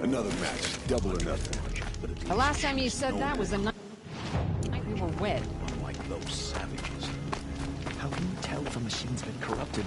Another match, double or nothing. The last time you said that was the night we were wed. Unlike those savages. How can you tell if a machine's been corrupted?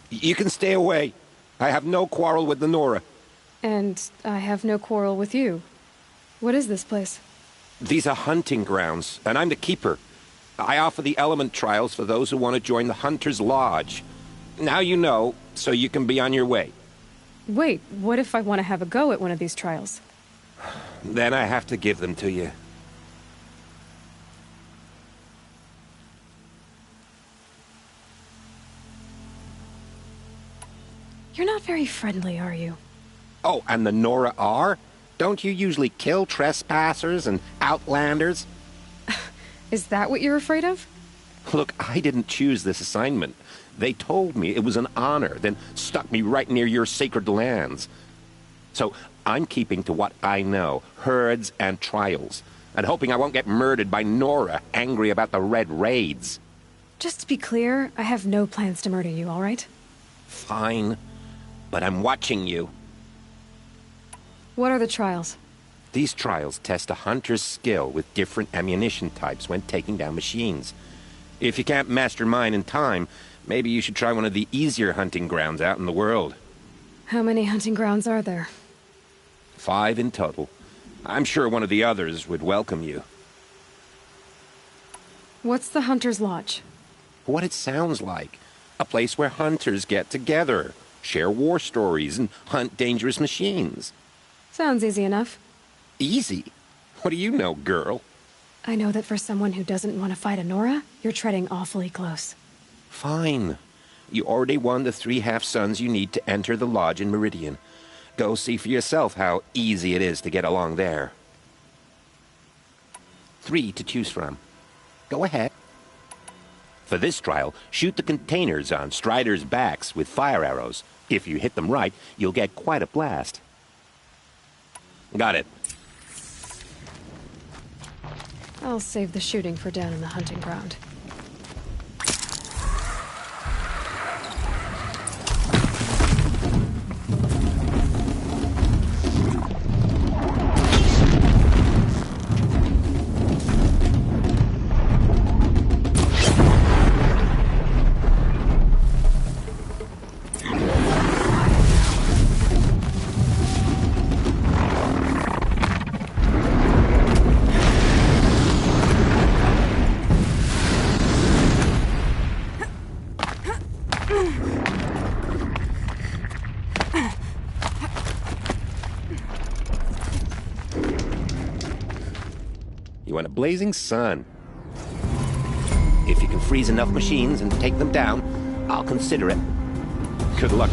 You can stay away. I have no quarrel with the Nora. And I have no quarrel with you. What is this place? These are hunting grounds, and I'm the keeper. I offer the element trials for those who want to join the Hunter's Lodge. Now you know, so you can be on your way. Wait, what if I want to have a go at one of these trials? Then I have to give them to you. You're not very friendly, are you? Oh, and the Nora are? Don't you usually kill trespassers and outlanders? Is that what you're afraid of? Look, I didn't choose this assignment. They told me it was an honor, then stuck me right near your sacred lands. So I'm keeping to what I know, herds and trials, and hoping I won't get murdered by Nora, angry about the Red Raids. Just to be clear, I have no plans to murder you, all right? Fine, but I'm watching you. What are the trials? These trials test a hunter's skill with different ammunition types when taking down machines. If you can't master mine in time, maybe you should try one of the easier hunting grounds out in the world. How many hunting grounds are there? 5 in total. I'm sure one of the others would welcome you. What's the Hunter's Lodge? What it sounds like. A place where hunters get together, share war stories, and hunt dangerous machines. Sounds easy enough. Easy? What do you know, girl? I know that for someone who doesn't want to fight a Nora, you're treading awfully close. Fine. You already won the 3 half-suns you need to enter the lodge in Meridian. Go see for yourself how easy it is to get along there. 3 to choose from. Go ahead. For this trial, shoot the containers on Striders' backs with fire arrows. If you hit them right, you'll get quite a blast. Got it. I'll save the shooting for down in the hunting ground. You want a blazing sun. If you can freeze enough machines and take them down, I'll consider it. Good luck.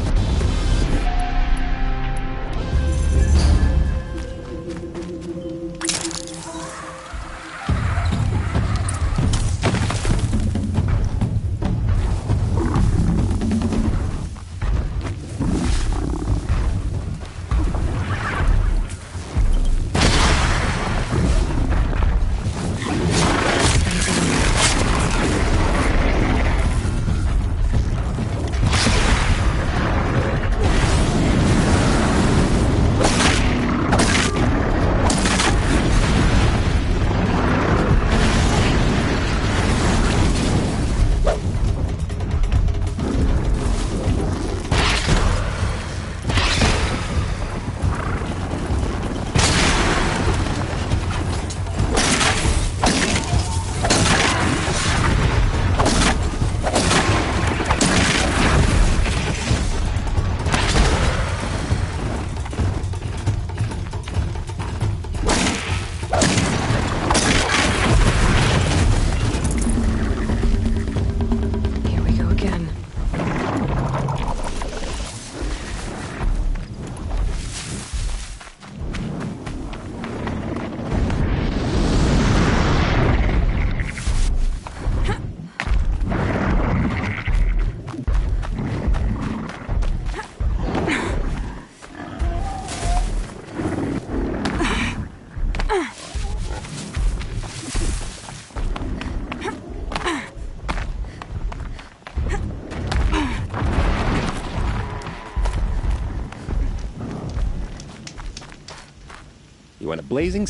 you in a blazing...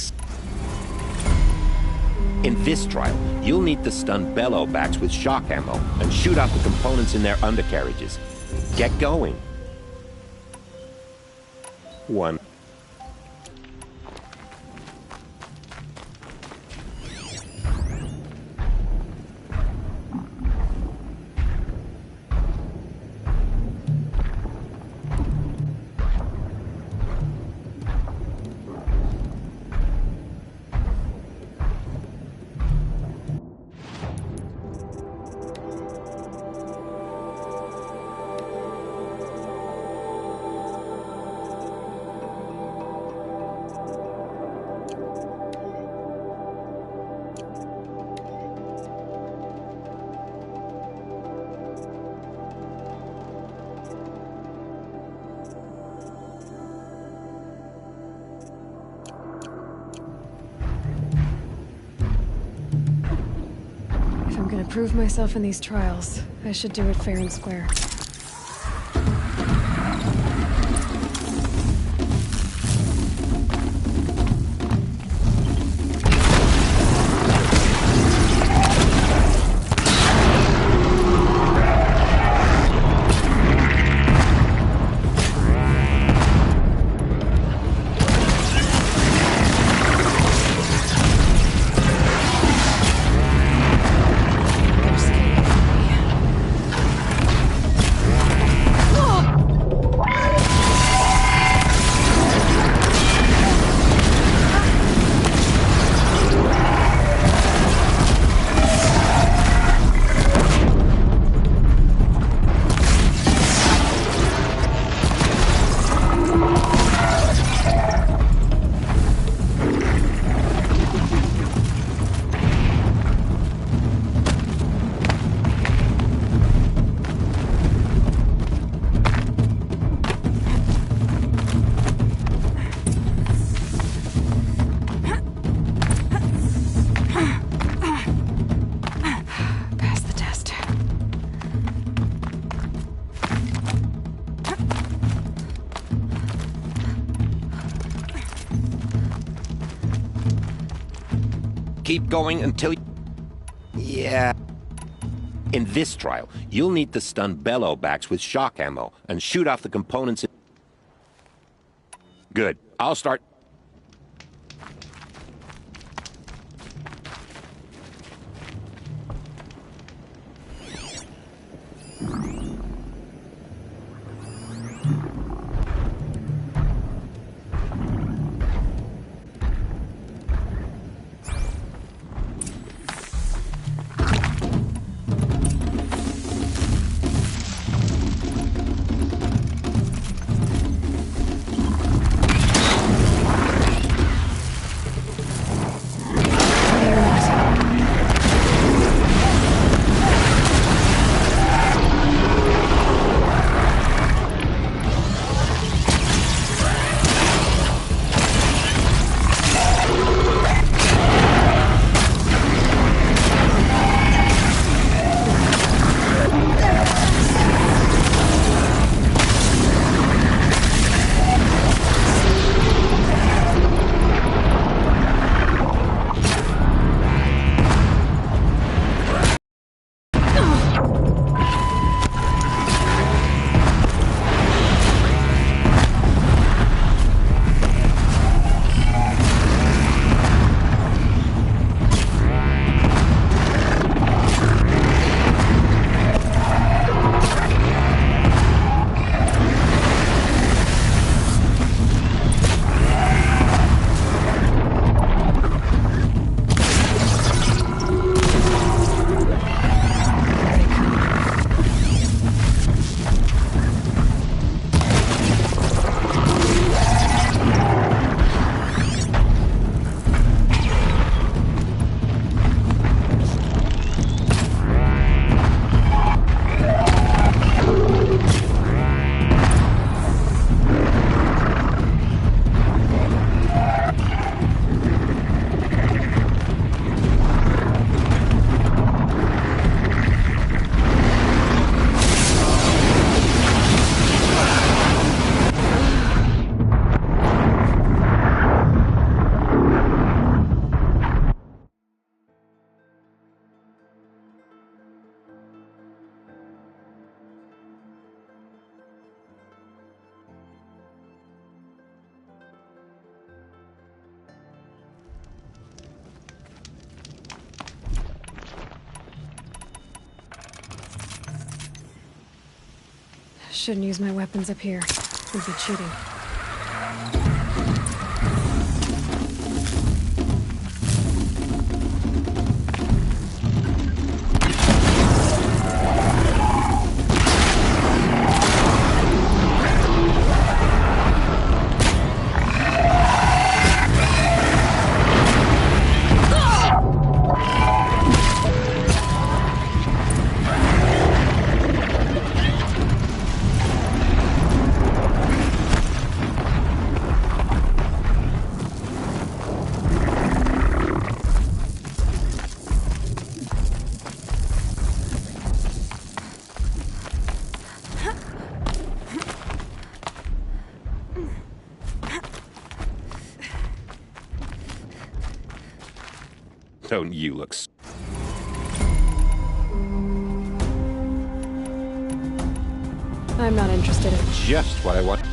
In this trial, you'll need to stun bellowbacks with shock ammo and shoot out the components in their undercarriages. Get going. 1. I'm gonna prove myself in these trials. I should do it fair and square. Keep going until... Yeah. In this trial, you'll need to stun bellowbacks with shock ammo and shoot off the components... Good. I'll start... Shouldn't use my weapons up here. Would be cheating. Don't you look I'm not interested in... just what I want.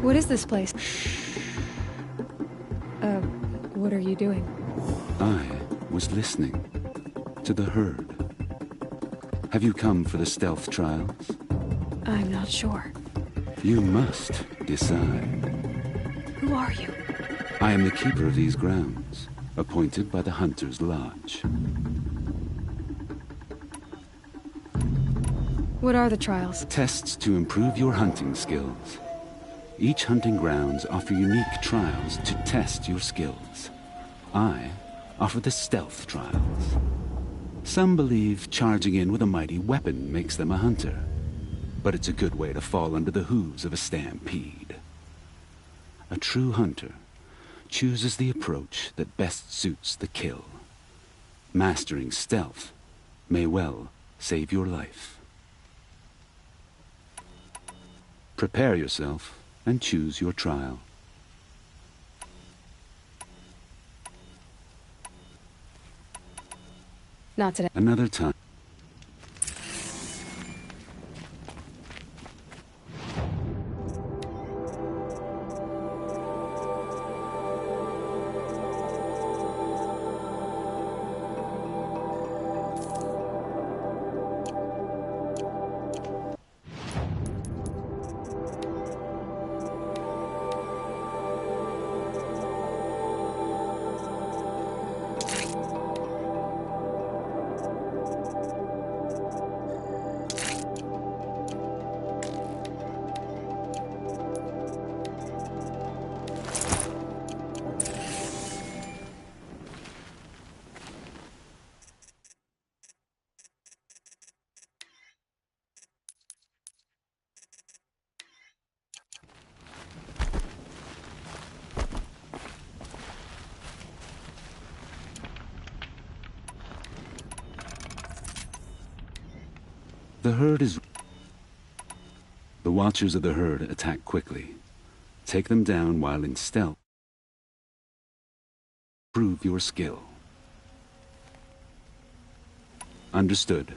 What is this place? What are you doing? I was listening to the herd. Have you come for the stealth trials? I'm not sure. You must decide. Who are you? I am the keeper of these grounds, appointed by the Hunter's Lodge. What are the trials? Tests to improve your hunting skills. Each hunting grounds offer unique trials to test your skills. I offer the stealth trials. Some believe charging in with a mighty weapon makes them a hunter, but it's a good way to fall under the hooves of a stampede. A true hunter chooses the approach that best suits the kill. Mastering stealth may well save your life. Prepare yourself and choose your trial. Not today. Another time. The herd is... The watchers of the herd attack quickly. Take them down while in stealth. Prove your skill. Understood.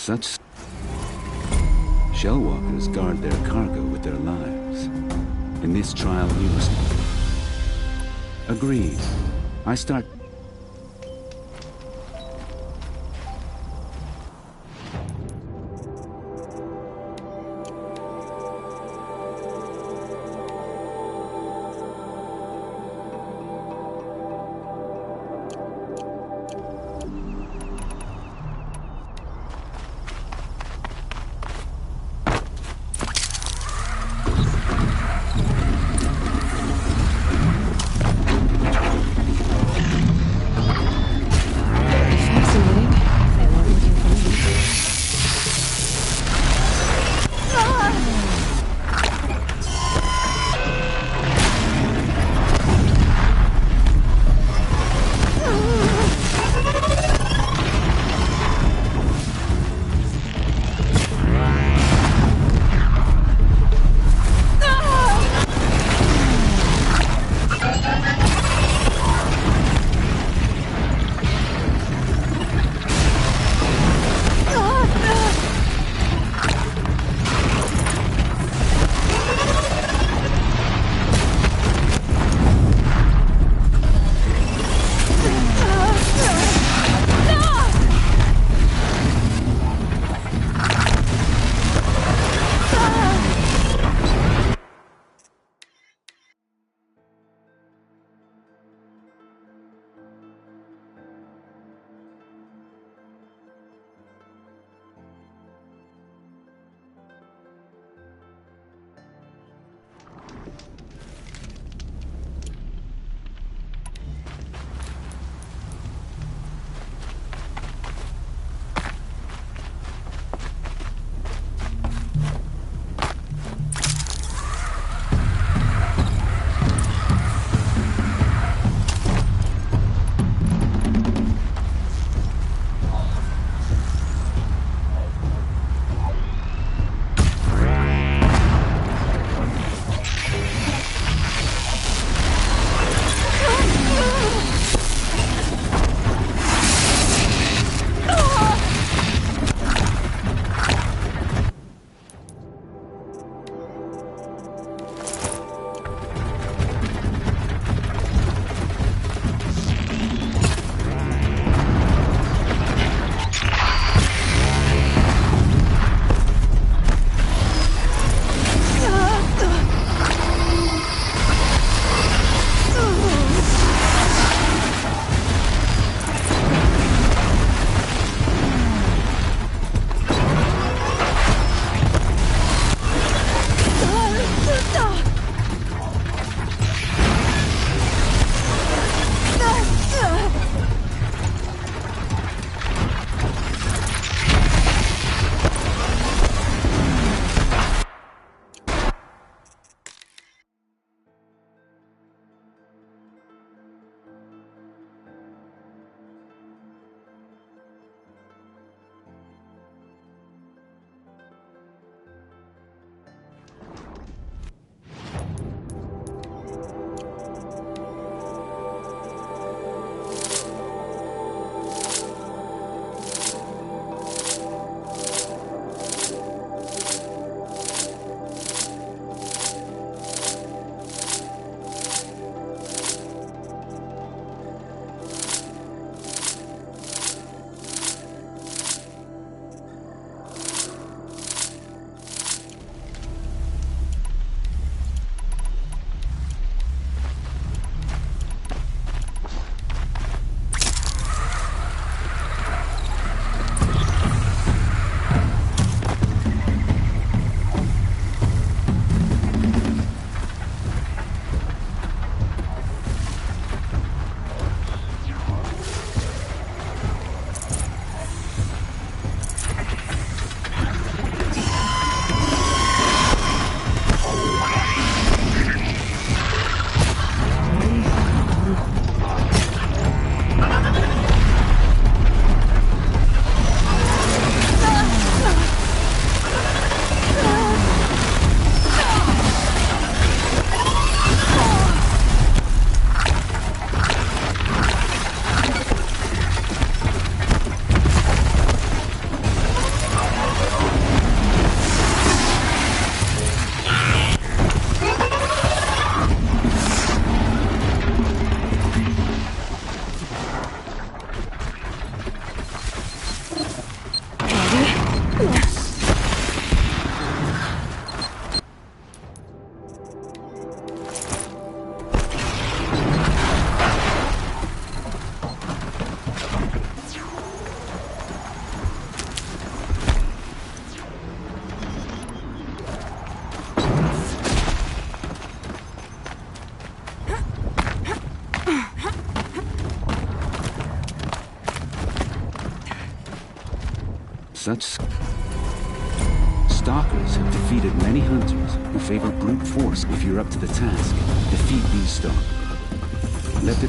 Such shellwalkers guard their cargo with their lives. In this trial, we must... Agreed. I start... Such stalkers have defeated many hunters who favor brute force. If you're up to the task, defeat these stalkers. Let the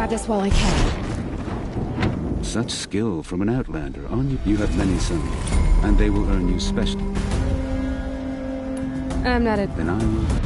grab this while I can. Such skill from an outlander on you. You have many sons, and they will earn you special. I'm not a... Then I will.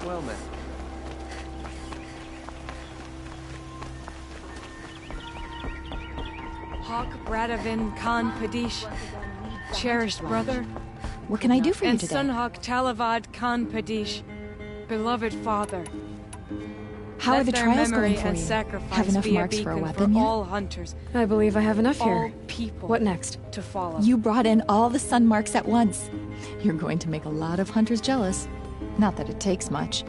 Well met. Hawk Bradavin Khan Padish. cherished brother, What can I do for you and today? Sunhawk Talavad Khan Padish, beloved father. How are Let the their trials memory going for and you? sacrifice Have enough be marks for a beacon weapon for yet? all hunters, I believe I have enough all here. people. What next? To follow. You brought in all the sun marks at once. You're going to make a lot of hunters jealous. Not that it takes much.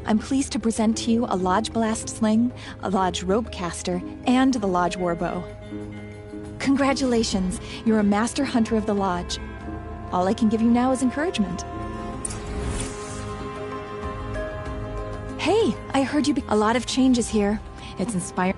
I'm pleased to present to you a Lodge Blast Sling, a Lodge Rope Caster, and the Lodge Warbow. Congratulations, you're a master hunter of the Lodge. All I can give you now is encouragement. Hey, I heard you a lot of changes here. It's inspiring.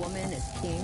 woman as king?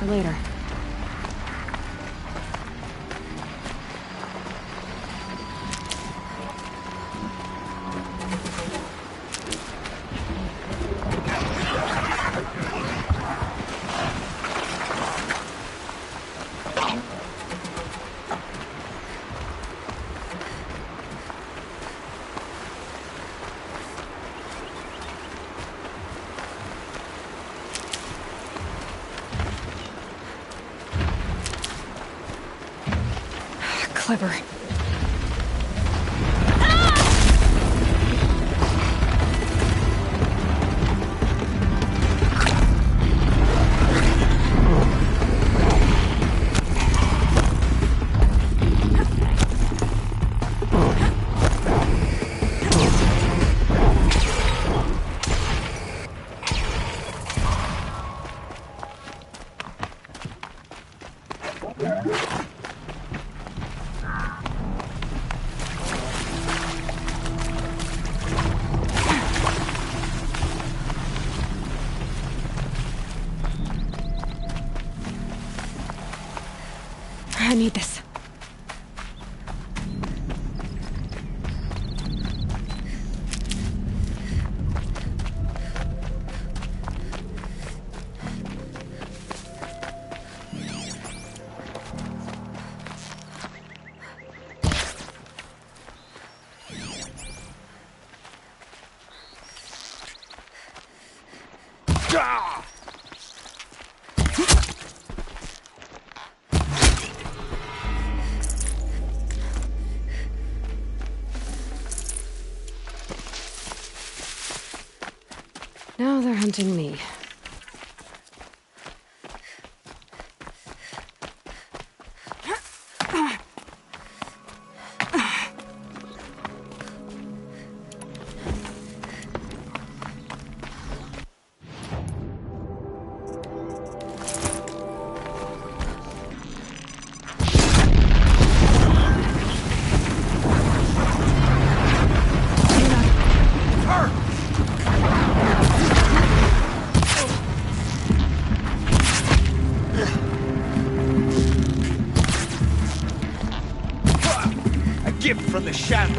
for later. Clever. I need this. Now they're hunting me. Gift from the shadow.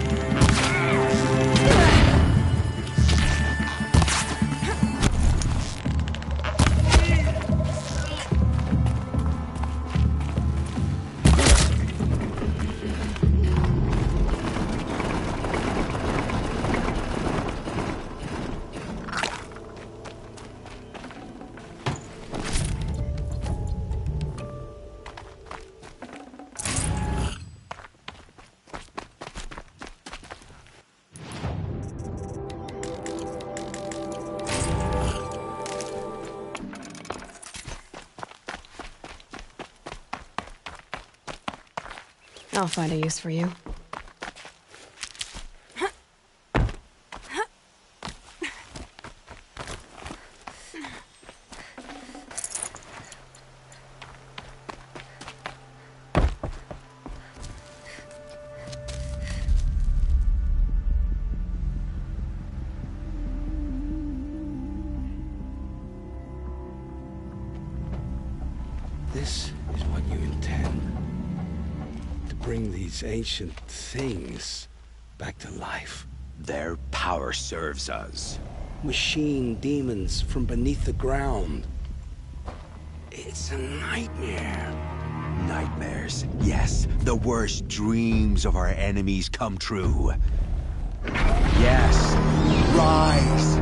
I'll find a use for you. This is what you intend. To bring these ancient things back to life. Their power serves us. Machine demons from beneath the ground. It's a nightmare. Nightmares. Yes, the worst dreams of our enemies come true. Yes, rise!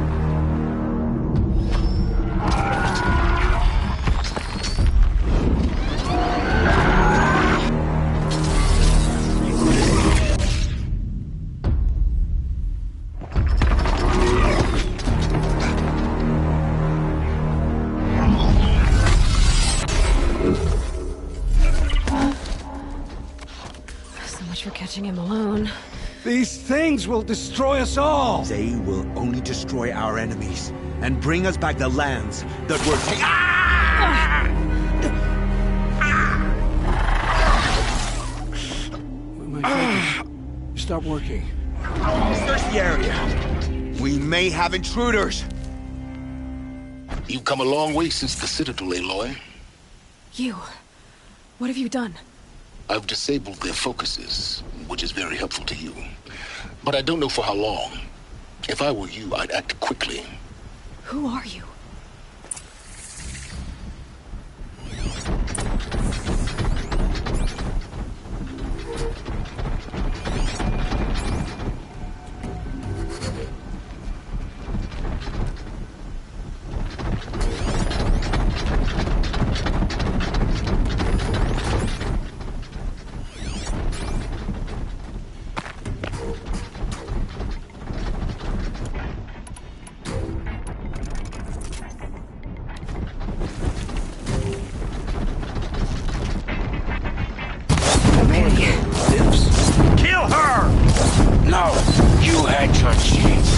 For catching him alone. These things will destroy us all! They will only destroy our enemies and bring us back the lands that were taken. Ah! My focus. Stop working. Search the area. We may have intruders. You've come a long way since the Citadel, Aloy. You... what have you done? I've disabled their focuses, which is very helpful to you. But I don't know for how long. If I were you, I'd act quickly. Who are you? Kill her! No, you had your chance.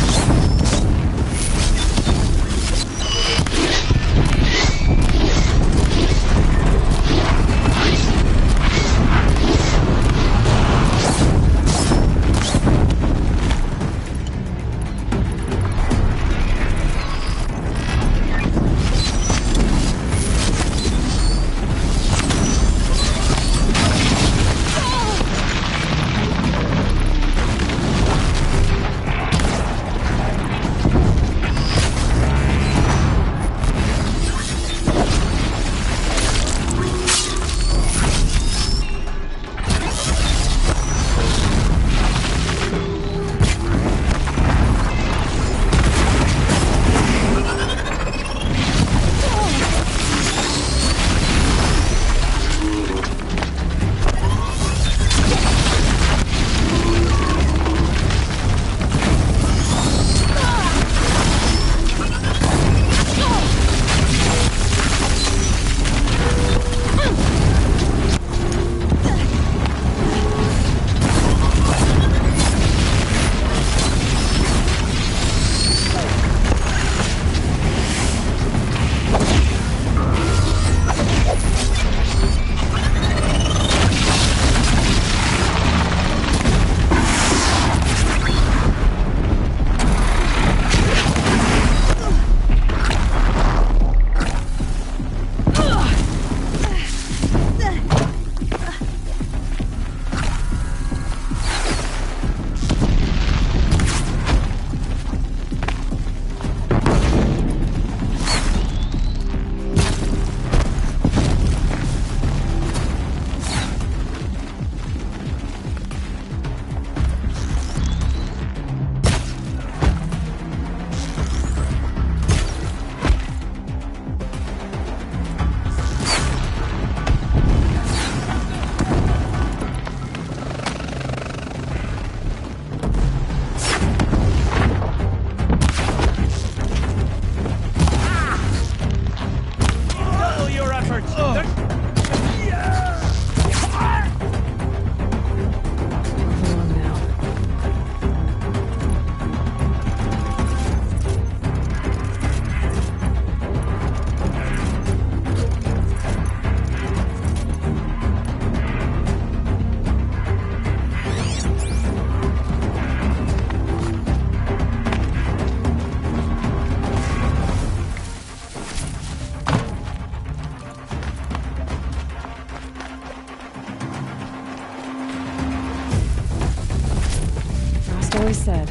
Always said,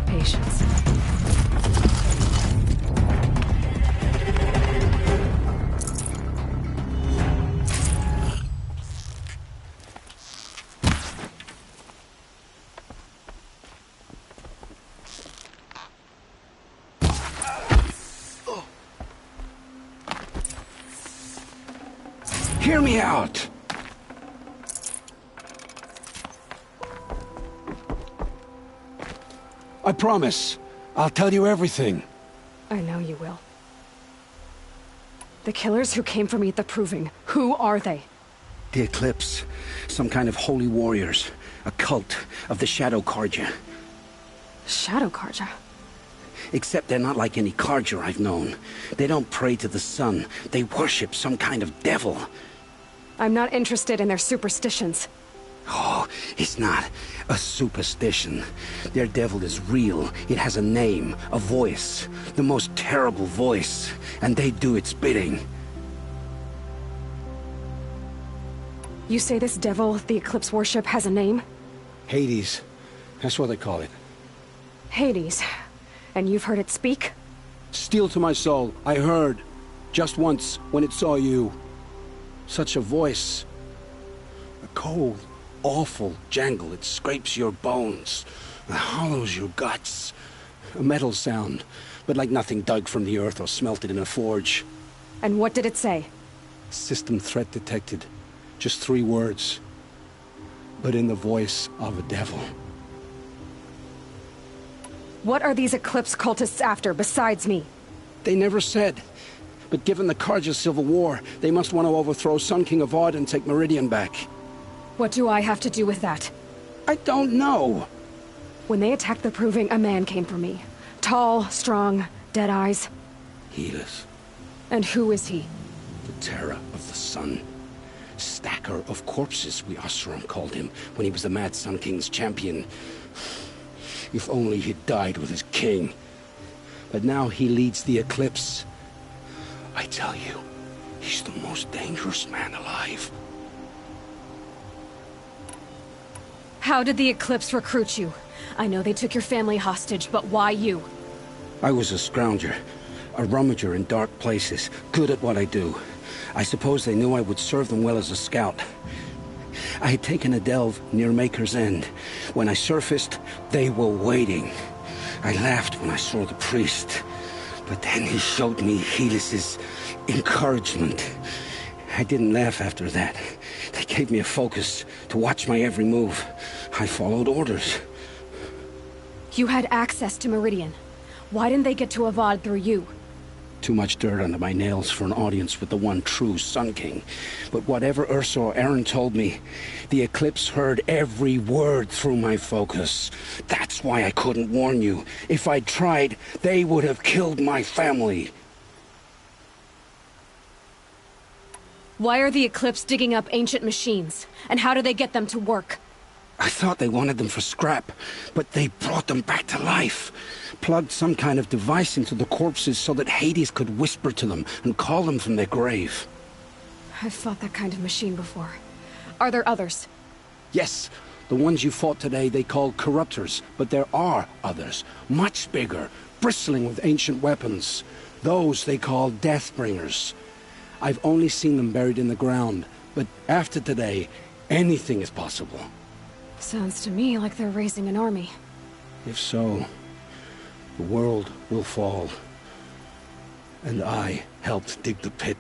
patience. Hear me out! I promise. I'll tell you everything. I know you will. The killers who came for me at the Proving, who are they? The Eclipse. Some kind of holy warriors. A cult of the Shadow Carja. Shadow Carja? Except they're not like any Carja I've known. They don't pray to the sun. They worship some kind of devil. I'm not interested in their superstitions. Oh, it's not a superstition. Their devil is real. It has a name, a voice, the most terrible voice, and they do its bidding. You say this devil the Eclipse worship has a name? Hades. That's what they call it. Hades. And you've heard it speak? Steel to my soul, I heard. Just once, when it saw you. Such a voice. A cold, awful jangle. It scrapes your bones. It hollows your guts. A metal sound, but like nothing dug from the earth or smelted in a forge. And what did it say? System threat detected. Just 3 words. But in the voice of a devil. What are these Eclipse cultists after, besides me? They never said. But given the Carja civil war, they must want to overthrow Sun King Avad and take Meridian back. What do I have to do with that? I don't know. When they attacked the Proving, a man came for me. Tall, strong, dead eyes. Healers. And who is he? The terror of the sun. Stacker of corpses, we Oseram called him, when he was the Mad Sun King's champion. If only he'd died with his king. But now he leads the Eclipse. I tell you, he's the most dangerous man alive. How did the Eclipse recruit you? I know they took your family hostage, but why you? I was a scrounger, a rummager in dark places, good at what I do. I suppose they knew I would serve them well as a scout. I had taken a delve near Maker's End. When I surfaced, they were waiting. I laughed when I saw the priest, but then he showed me Helis's encouragement. I didn't laugh after that. They gave me a focus to watch my every move. I followed orders. You had access to Meridian. Why didn't they get to Avad through you? Too much dirt under my nails for an audience with the one true Sun King. But whatever Ursa or Aaron told me, the Eclipse heard every word through my focus. That's why I couldn't warn you. If I'd tried, they would have killed my family. Why are the Eclipse digging up ancient machines? And how do they get them to work? I thought they wanted them for scrap, but they brought them back to life. Plugged some kind of device into the corpses so that Hades could whisper to them and call them from their grave. I've fought that kind of machine before. Are there others? Yes, the ones you fought today they called corruptors, but there are others, much bigger, bristling with ancient weapons. Those they call Deathbringers. I've only seen them buried in the ground, but after today, anything is possible. Sounds to me like they're raising an army. If so, the world will fall. And I helped dig the pit.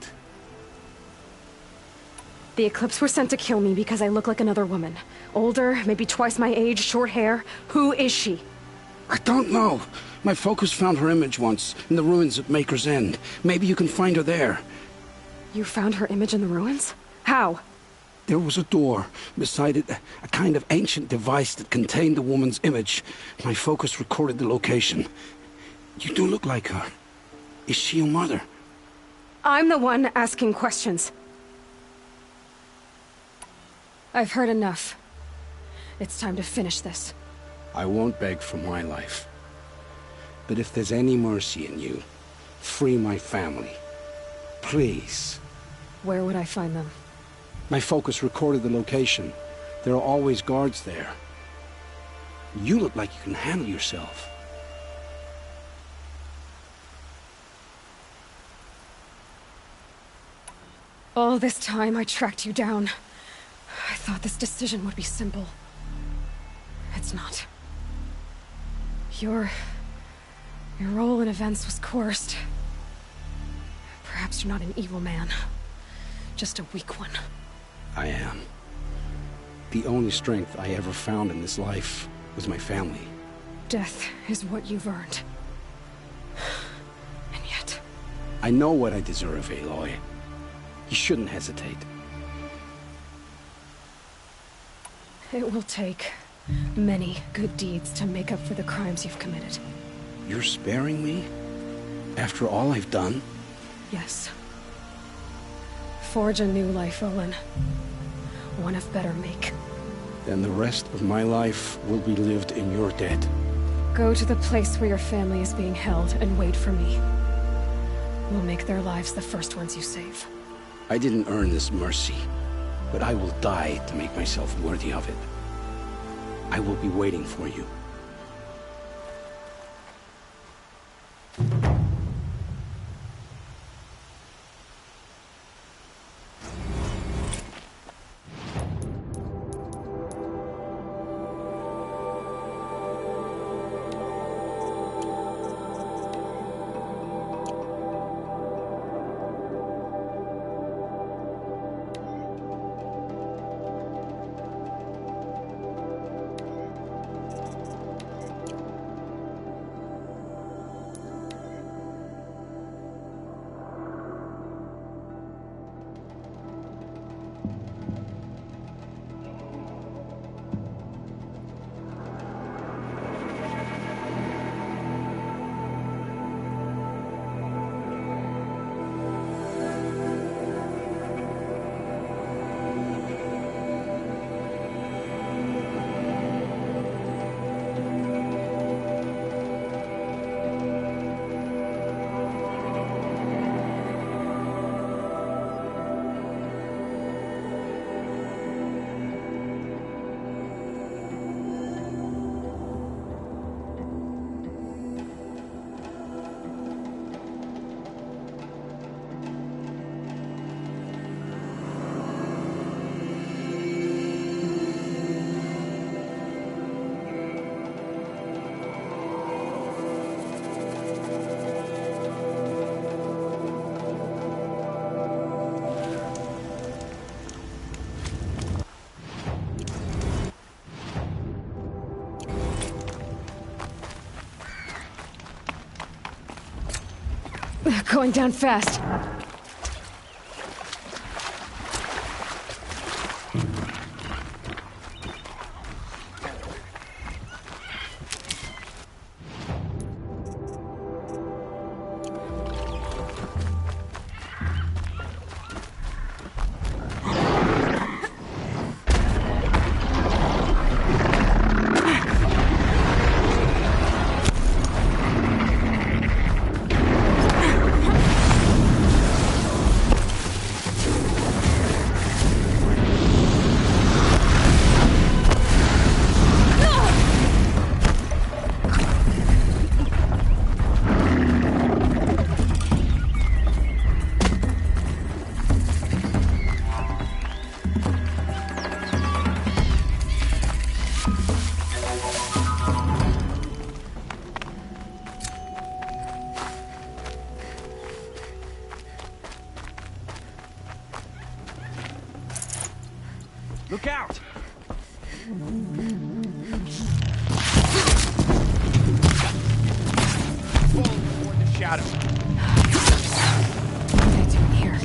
The Eclipse were sent to kill me because I look like another woman. Older, maybe twice my age, short hair. Who is she? I don't know. My focus found her image once, in the ruins at Maker's End. Maybe you can find her there. You found her image in the ruins? How? There was a door. Beside it, a kind of ancient device that contained the woman's image. My focus recorded the location. You do look like her. Is she your mother? I'm the one asking questions. I've heard enough. It's time to finish this. I won't beg for my life. But if there's any mercy in you, free my family. Please. Where would I find them? My focus recorded the location. There are always guards there. You look like you can handle yourself. All this time I tracked you down. I thought this decision would be simple. It's not. Your role in events was coerced. Perhaps you're not an evil man. Just a weak one. I am. The only strength I ever found in this life was my family. Death is what you've earned. And yet... I know what I deserve, Aloy. You shouldn't hesitate. It will take many good deeds to make up for the crimes you've committed. You're sparing me? After all I've done? Yes. Forge a new life, Olin. One of better make. Then the rest of my life will be lived in your debt. Go to the place where your family is being held and wait for me. We'll make their lives the first ones you save. I didn't earn this mercy. but I will die to make myself worthy of it. I will be waiting for you. Going down fast. Look out! Fall toward the shadow. What am I doing here?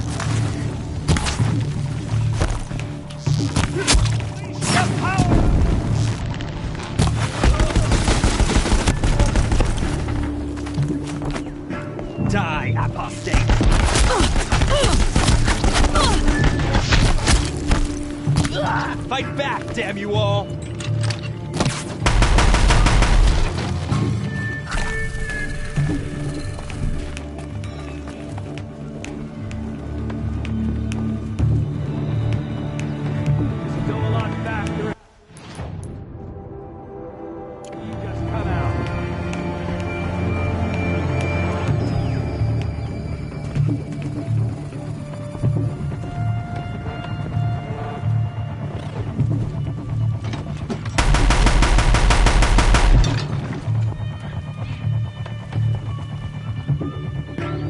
Get power! Die, apostate! Fight back, damn you all! Still a lot faster. You just come out.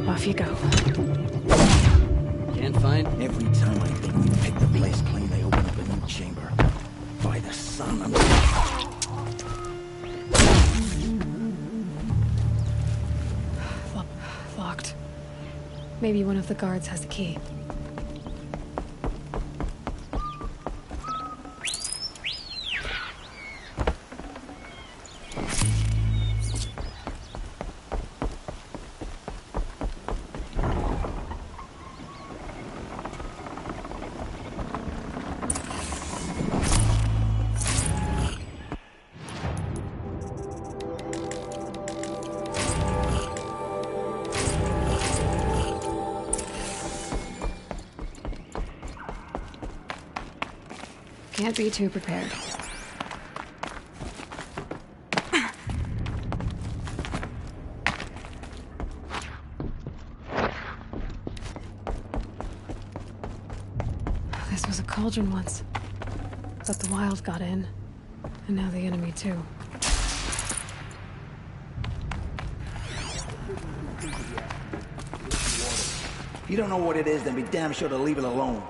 Off you go. Can't find? Every time I think we picked the place clean, they open up a new chamber. By the sun, I'm... Locked. Maybe one of the guards has the key. Can't be too prepared. This was a cauldron once. But the wild got in. And now the enemy too. If you don't know what it is, then be damn sure to leave it alone.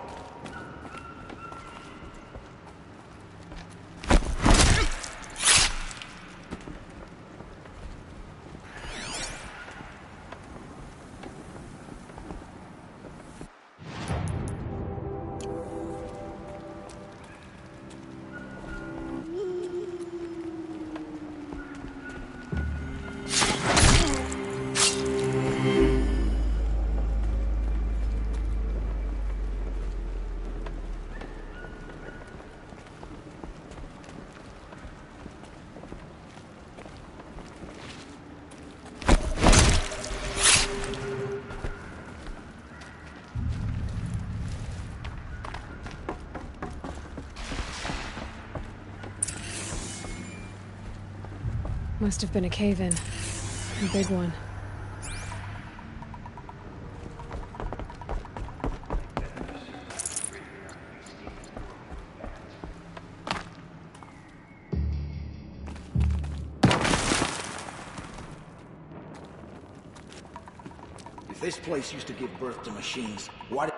Must have been a cave-in. A big one. If this place used to give birth to machines, why does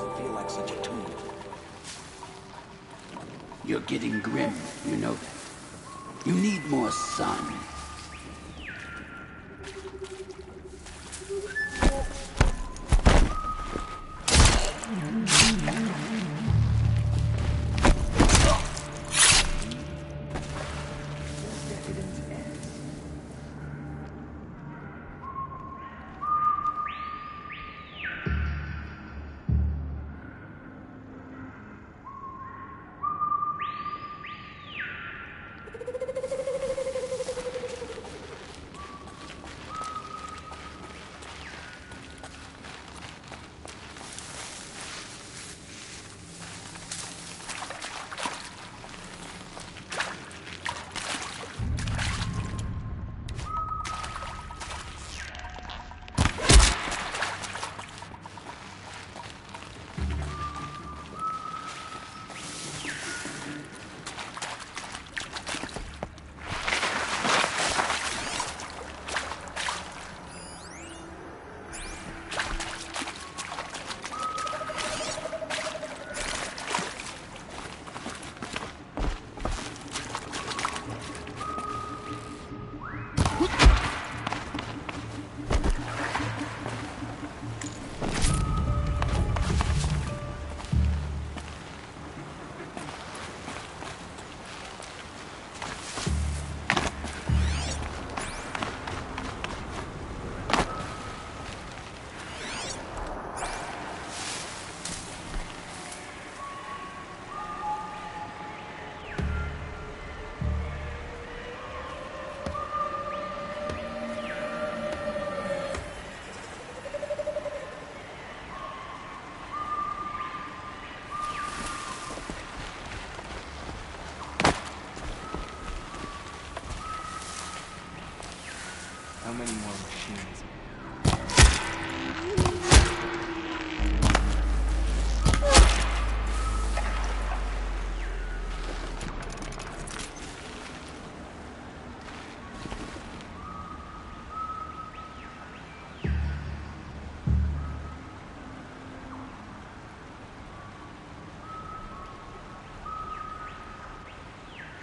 it feel like such a tomb? You're getting grim, you know that. You need more sun. How many more machines?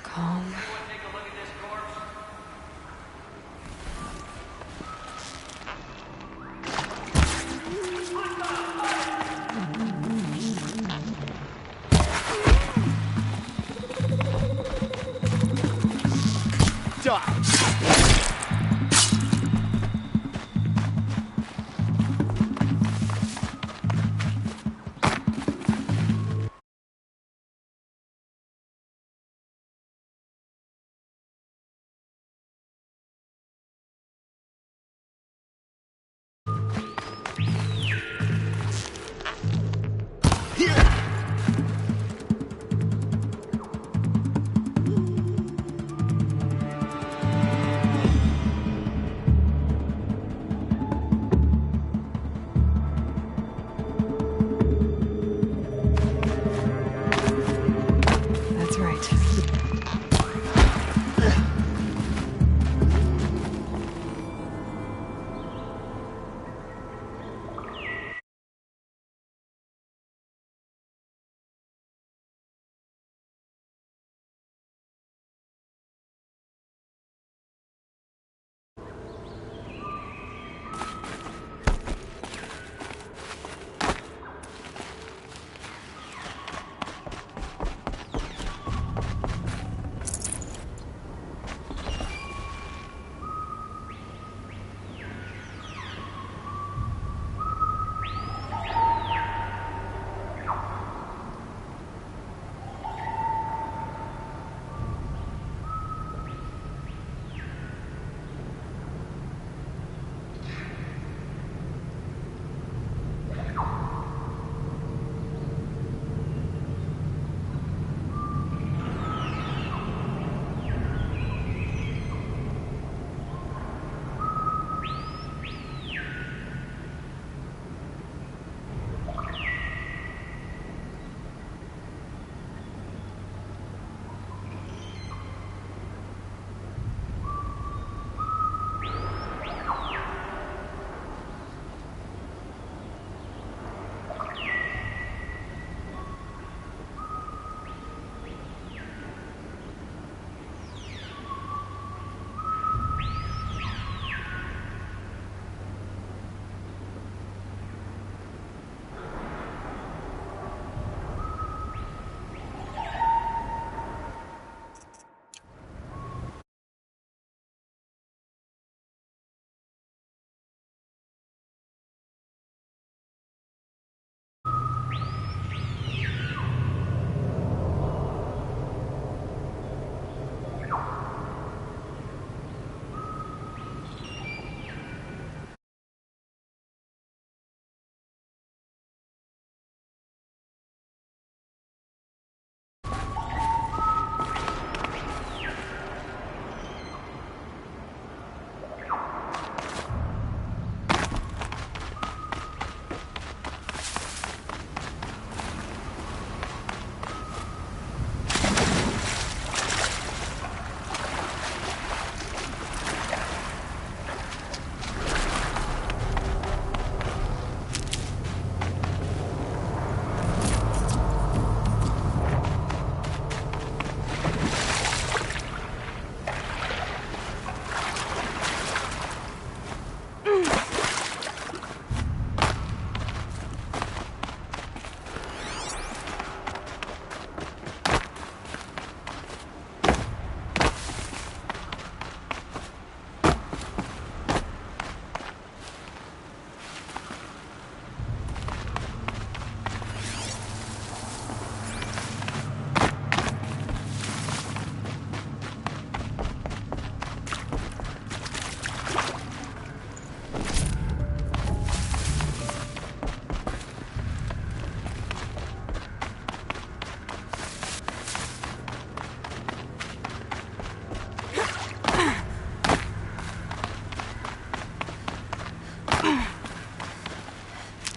Calm.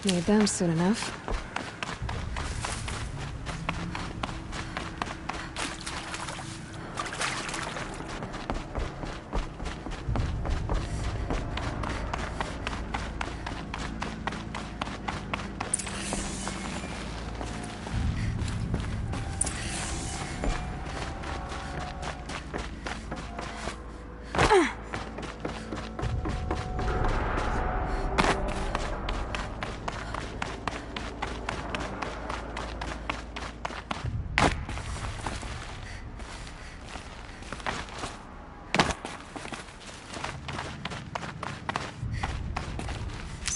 Need them soon enough.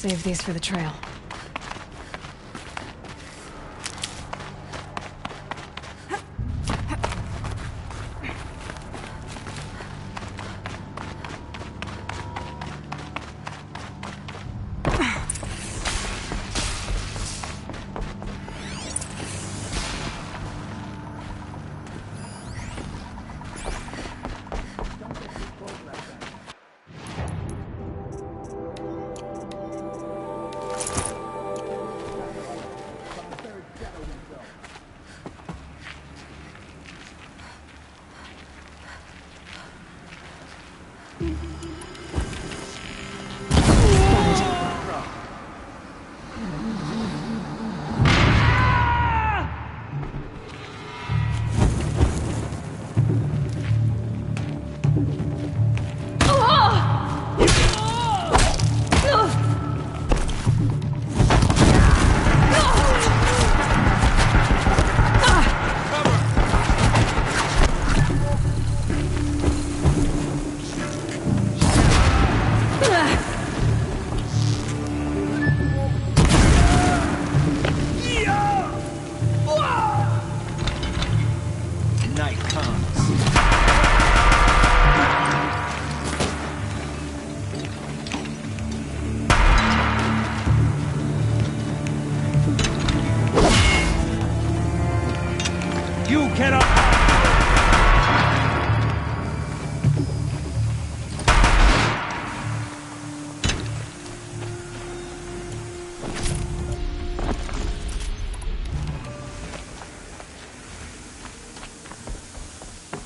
Save these for the trail.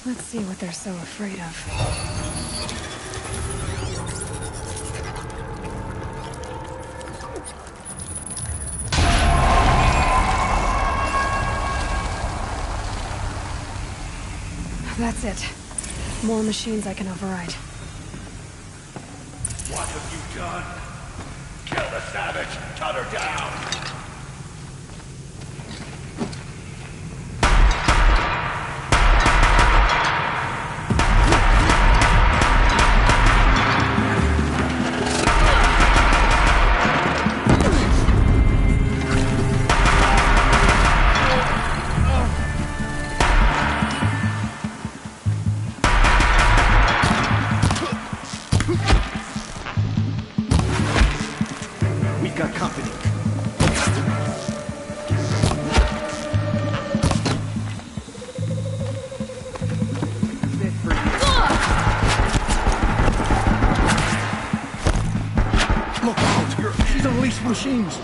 Let's see what they're so afraid of. That's it. More machines I can override. What have you done? Kill the savage! Cut her down! Machines.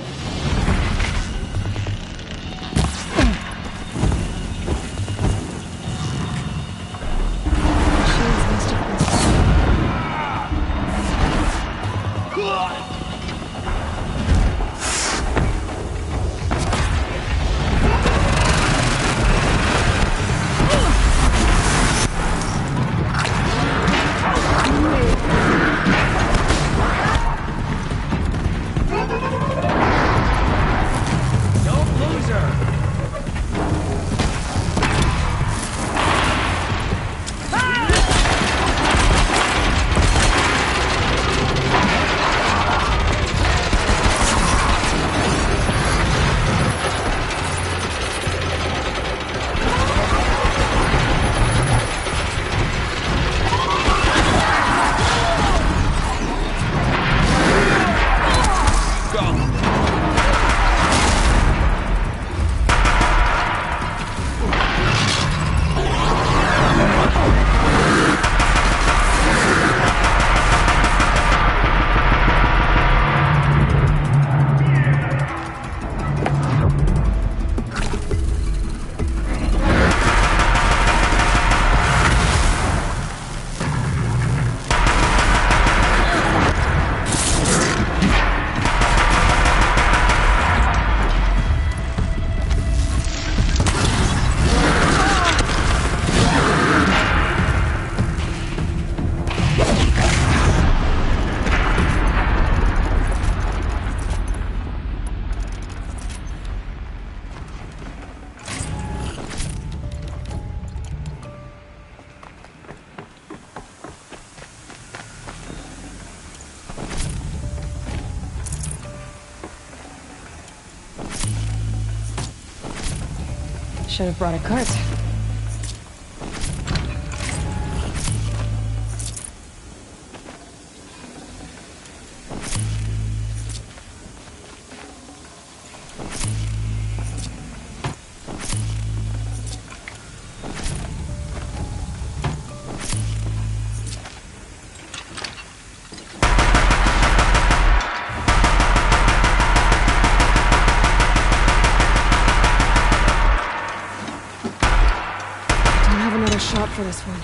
Should have brought a cart. Shot for this one.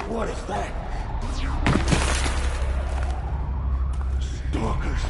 What is that? Stalkers.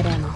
ammo.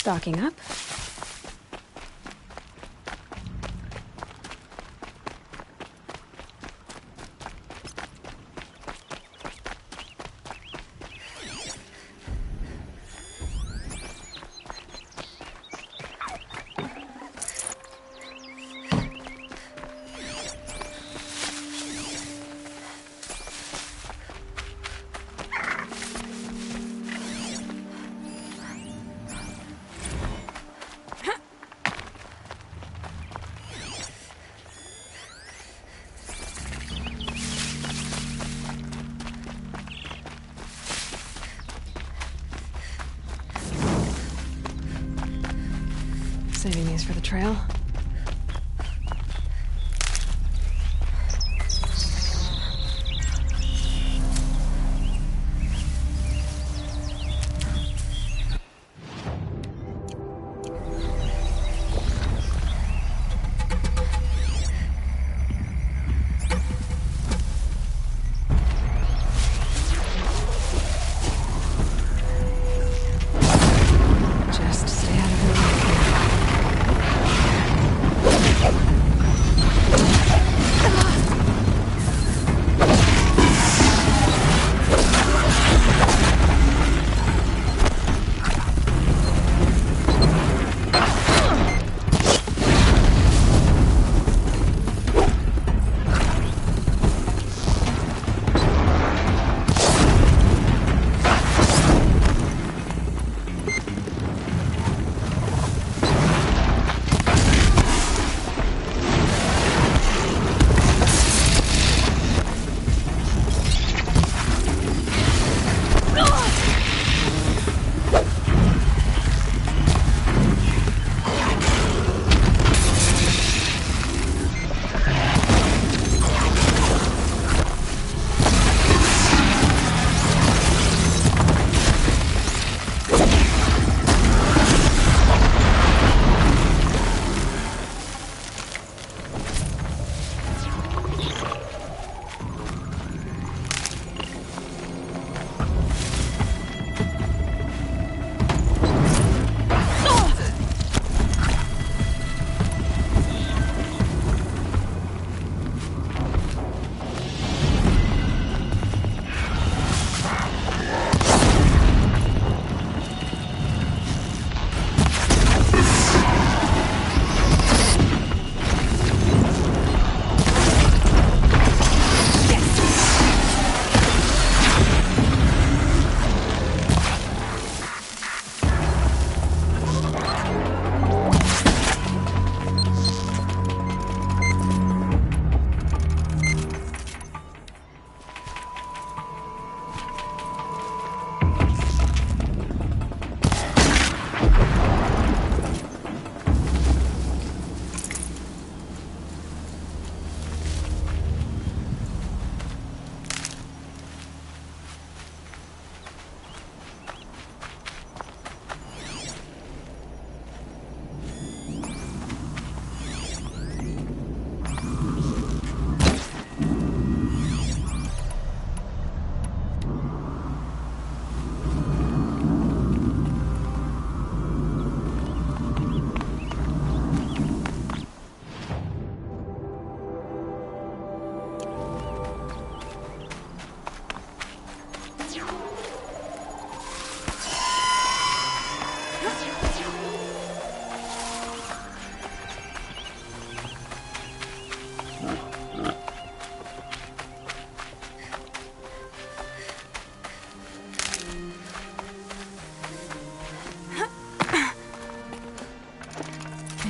Stocking up. Saving these for the trail. Just stay out of the way.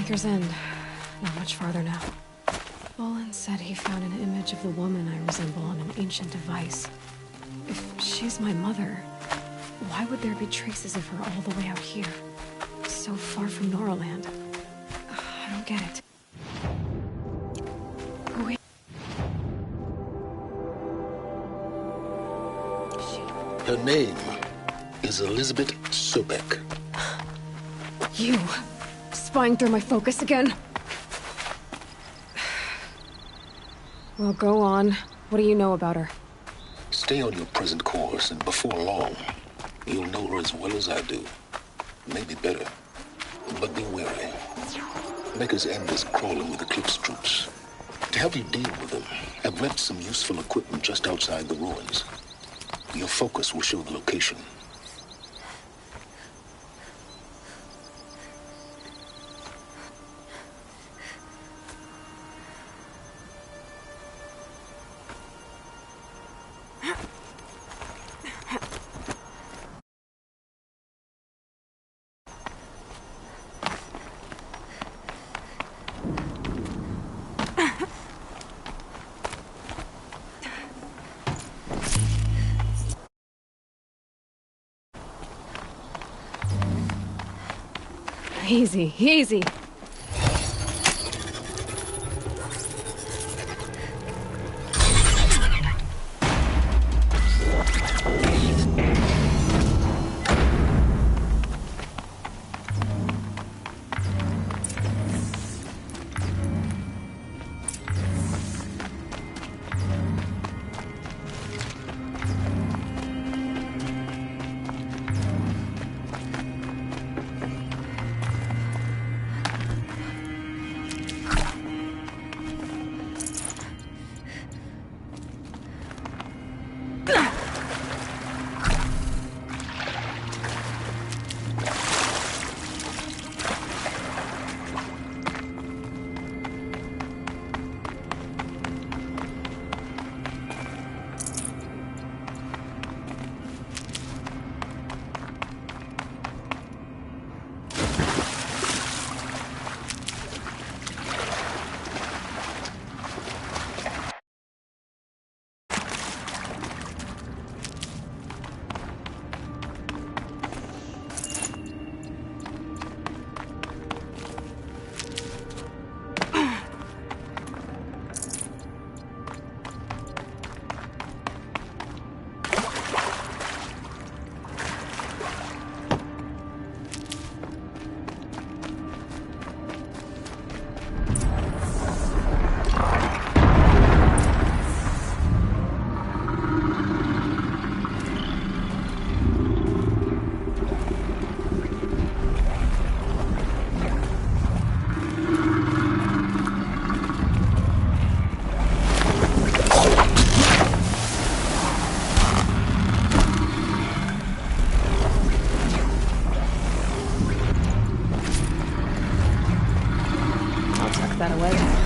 Maker's End. Not much farther now. Bolin said he found an image of the woman I resemble on an ancient device. If she's my mother, why would there be traces of her all the way out here? So far from Noraland. I don't get it. Wait. Her name is Elizabeth Sobek. You! Spying through my focus again? Well, go on. What do you know about her? Stay on your present course, and before long, you'll know her as well as I do. Maybe better. But be wary. Maker's End is crawling with Eclipse troops. To help you deal with them, I've left some useful equipment just outside the ruins. Your focus will show the location. Easy, easy. That away.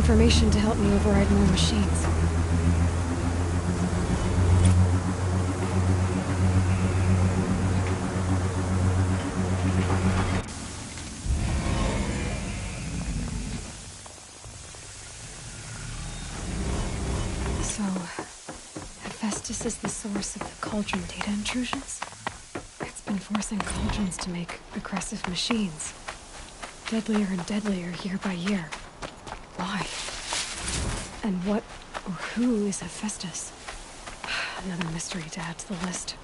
information to help me override more machines. So, Hephaestus is the source of the cauldron data intrusions? It's been forcing cauldrons to make aggressive machines. Deadlier and deadlier year by year. Why? And what or who is Hephaestus? Another mystery to add to the list.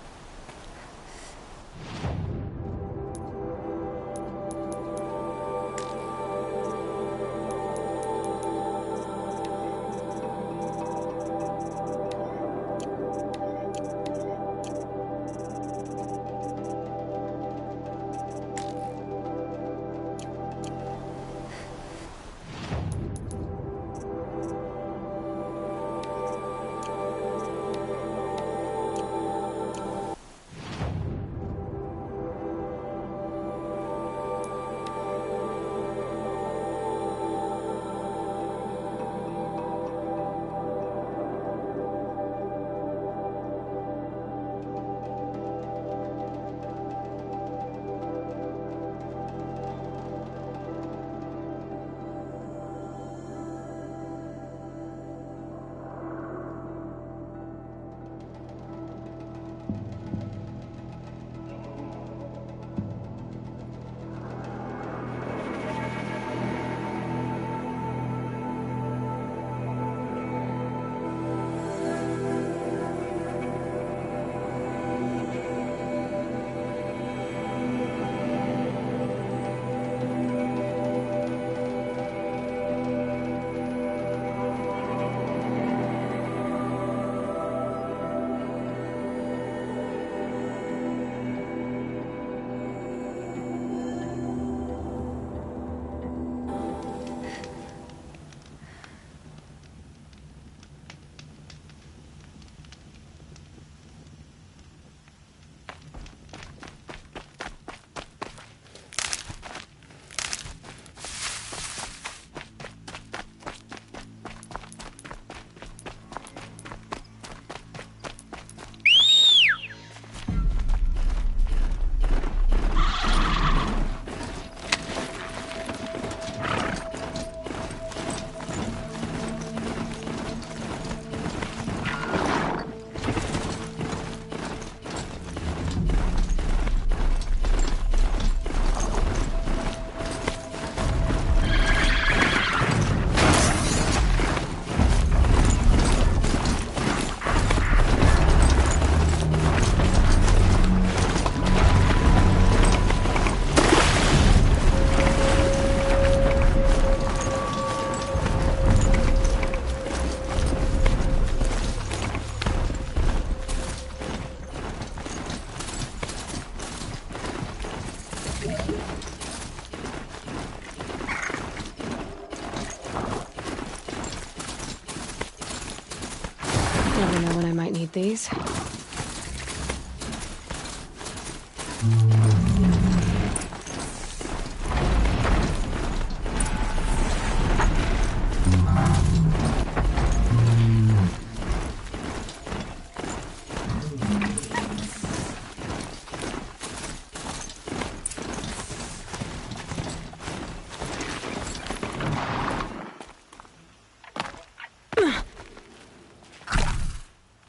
Never know when I might need these.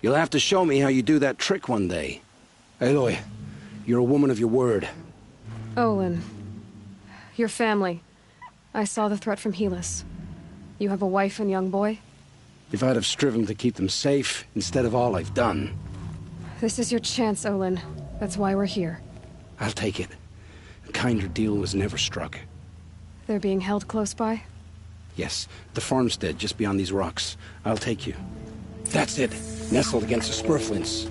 You'll have to show me how you do that trick one day. Aloy, you're a woman of your word. Olin. Your family. I saw the threat from Helis. You have a wife and young boy? If I'd have striven to keep them safe, instead of all I've done. This is your chance, Olin. That's why we're here. I'll take it. A kinder deal was never struck. They're being held close by? Yes, the farmstead just beyond these rocks. I'll take you. That's it. Nestled against the spurflints.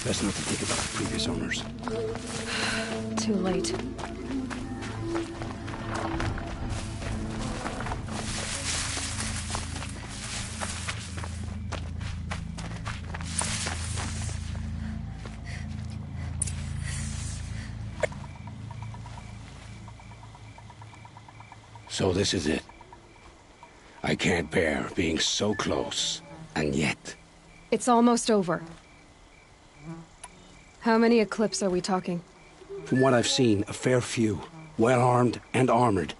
Best not to think about the previous owners. Too late. So this is it. I can't bear being so close, and yet... It's almost over. How many eclipses are we talking? From what I've seen, a fair few. Well-armed and armored.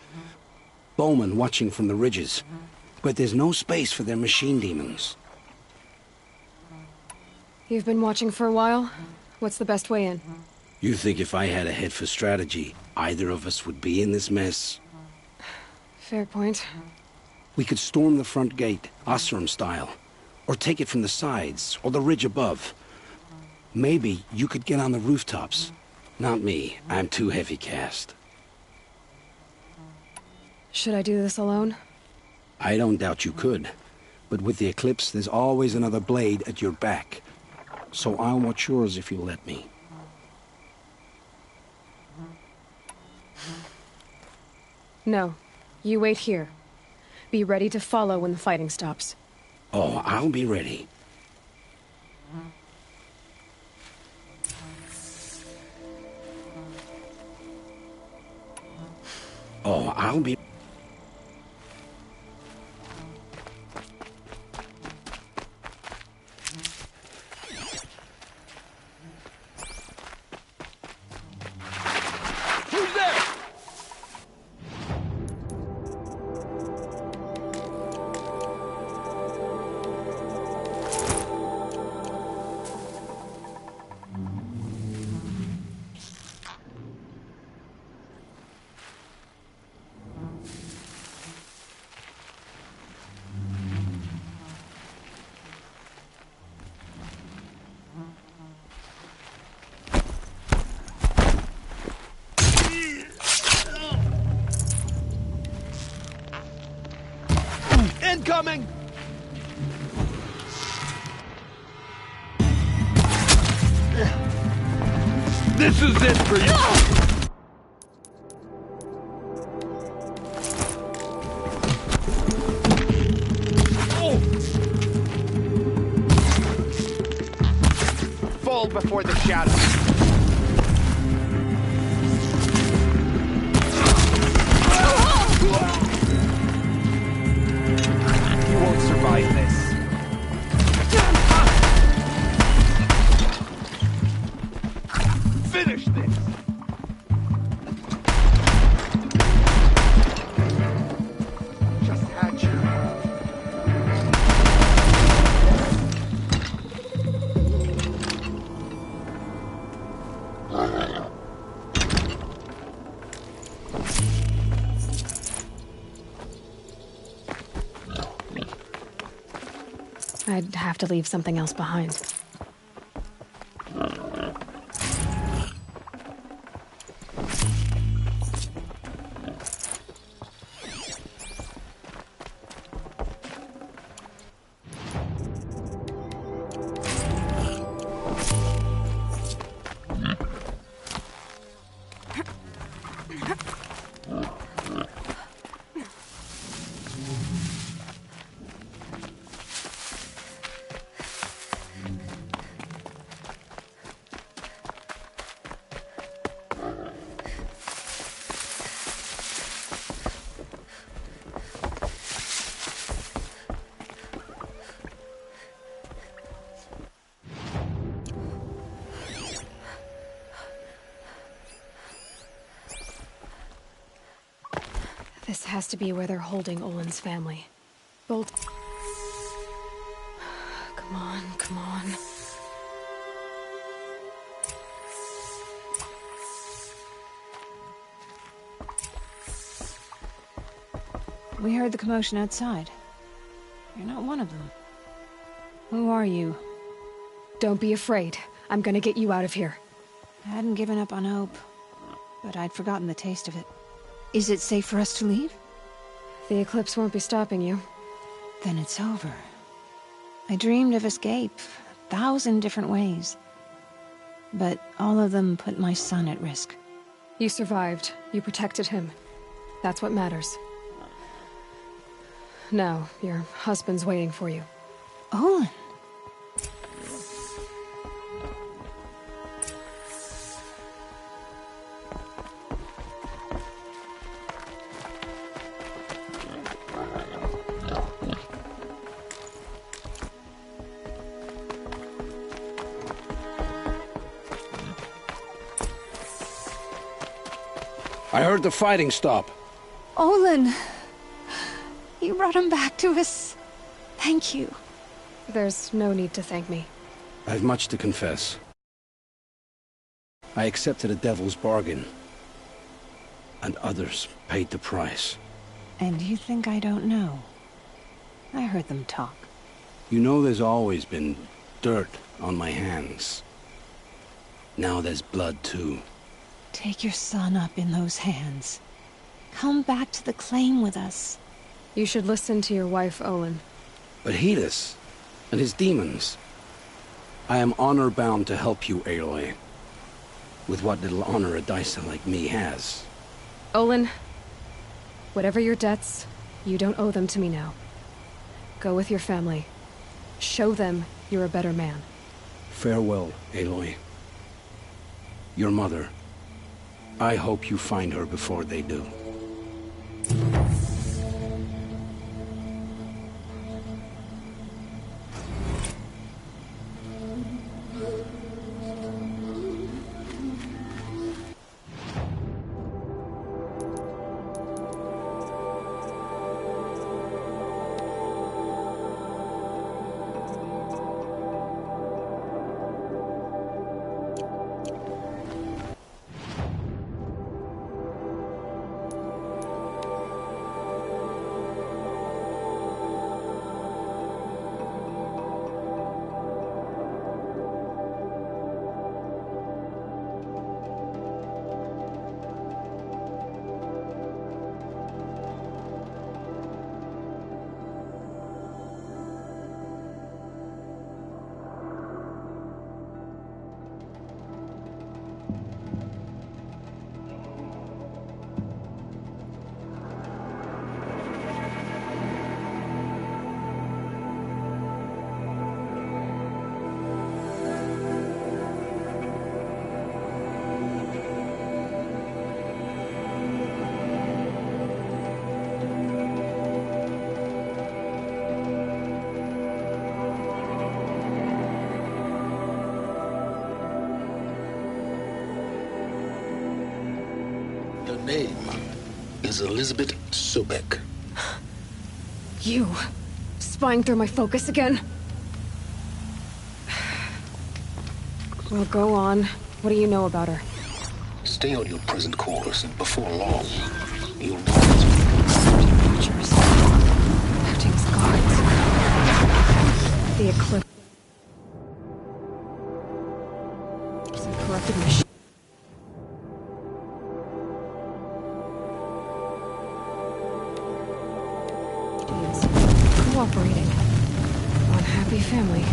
Bowmen watching from the ridges. But there's no space for their machine demons. You've been watching for a while? What's the best way in? You think if I had a head for strategy, either of us would be in this mess? Fair point. We could storm the front gate, Osram style. Or take it from the sides, or the ridge above. Maybe you could get on the rooftops. Not me. I'm too heavy cast. Should I do this alone? I don't doubt you could. But with the eclipse, there's always another blade at your back. So I'll watch yours if you let me. No. You wait here. Be ready to follow when the fighting stops. Oh, I'll be ready. Oh, I'll be... Who's there? Incoming! This is it for you! Fall before the shadow. You won't survive this. Finish this! Just had you. I'd have to leave something else behind. This has to be where they're holding Olin's family. Bolt. Come on, come on. We heard the commotion outside. You're not one of them. Who are you? Don't be afraid. I'm gonna get you out of here. I hadn't given up on hope, but I'd forgotten the taste of it. Is it safe for us to leave? The eclipse won't be stopping you. Then it's over. I dreamed of escape 1,000 different ways. But all of them put my son at risk. You survived. You protected him. That's what matters. Now, your husband's waiting for you. Olin! I heard the fighting stop. Olin! You brought him back to us. Thank you. There's no need to thank me. I've much to confess. I accepted a devil's bargain. And others paid the price. And you think I don't know? I heard them talk. You know there's always been dirt on my hands. Now there's blood too. Take your son up in those hands. Come back to the claim with us. You should listen to your wife, Olin. But Hedis and his demons. I am honor-bound to help you, Aloy. With what little honor a dicer like me has. Olin, whatever your debts, you don't owe them to me now. Go with your family. Show them you're a better man. Farewell, Aloy. Your mother. I hope you find her before they do. Name is Elizabeth Sobek. You, spying through my focus again? Well, go on. What do you know about her? Stay on your present course, and before long, you'll know Creatures. Acting as guards. The eclipse. Some corrupted machine. Cooperating. Unhappy family.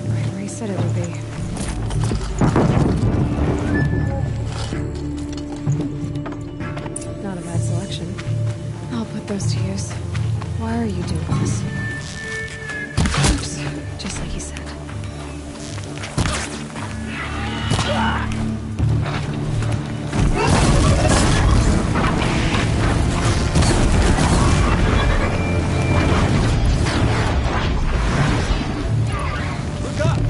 Right where he said it would be. Not a bad selection. I'll put those to use. Why are you doing this? Oops, just like he said. Look up!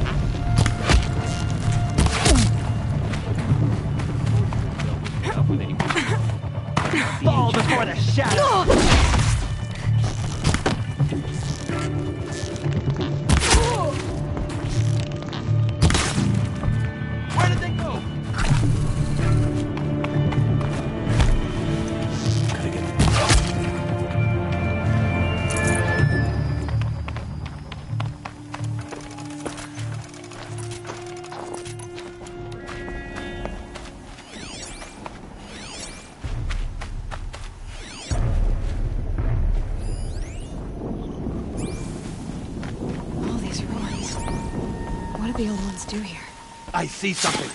Fall before the shadow! What did the old ones do here? I see something.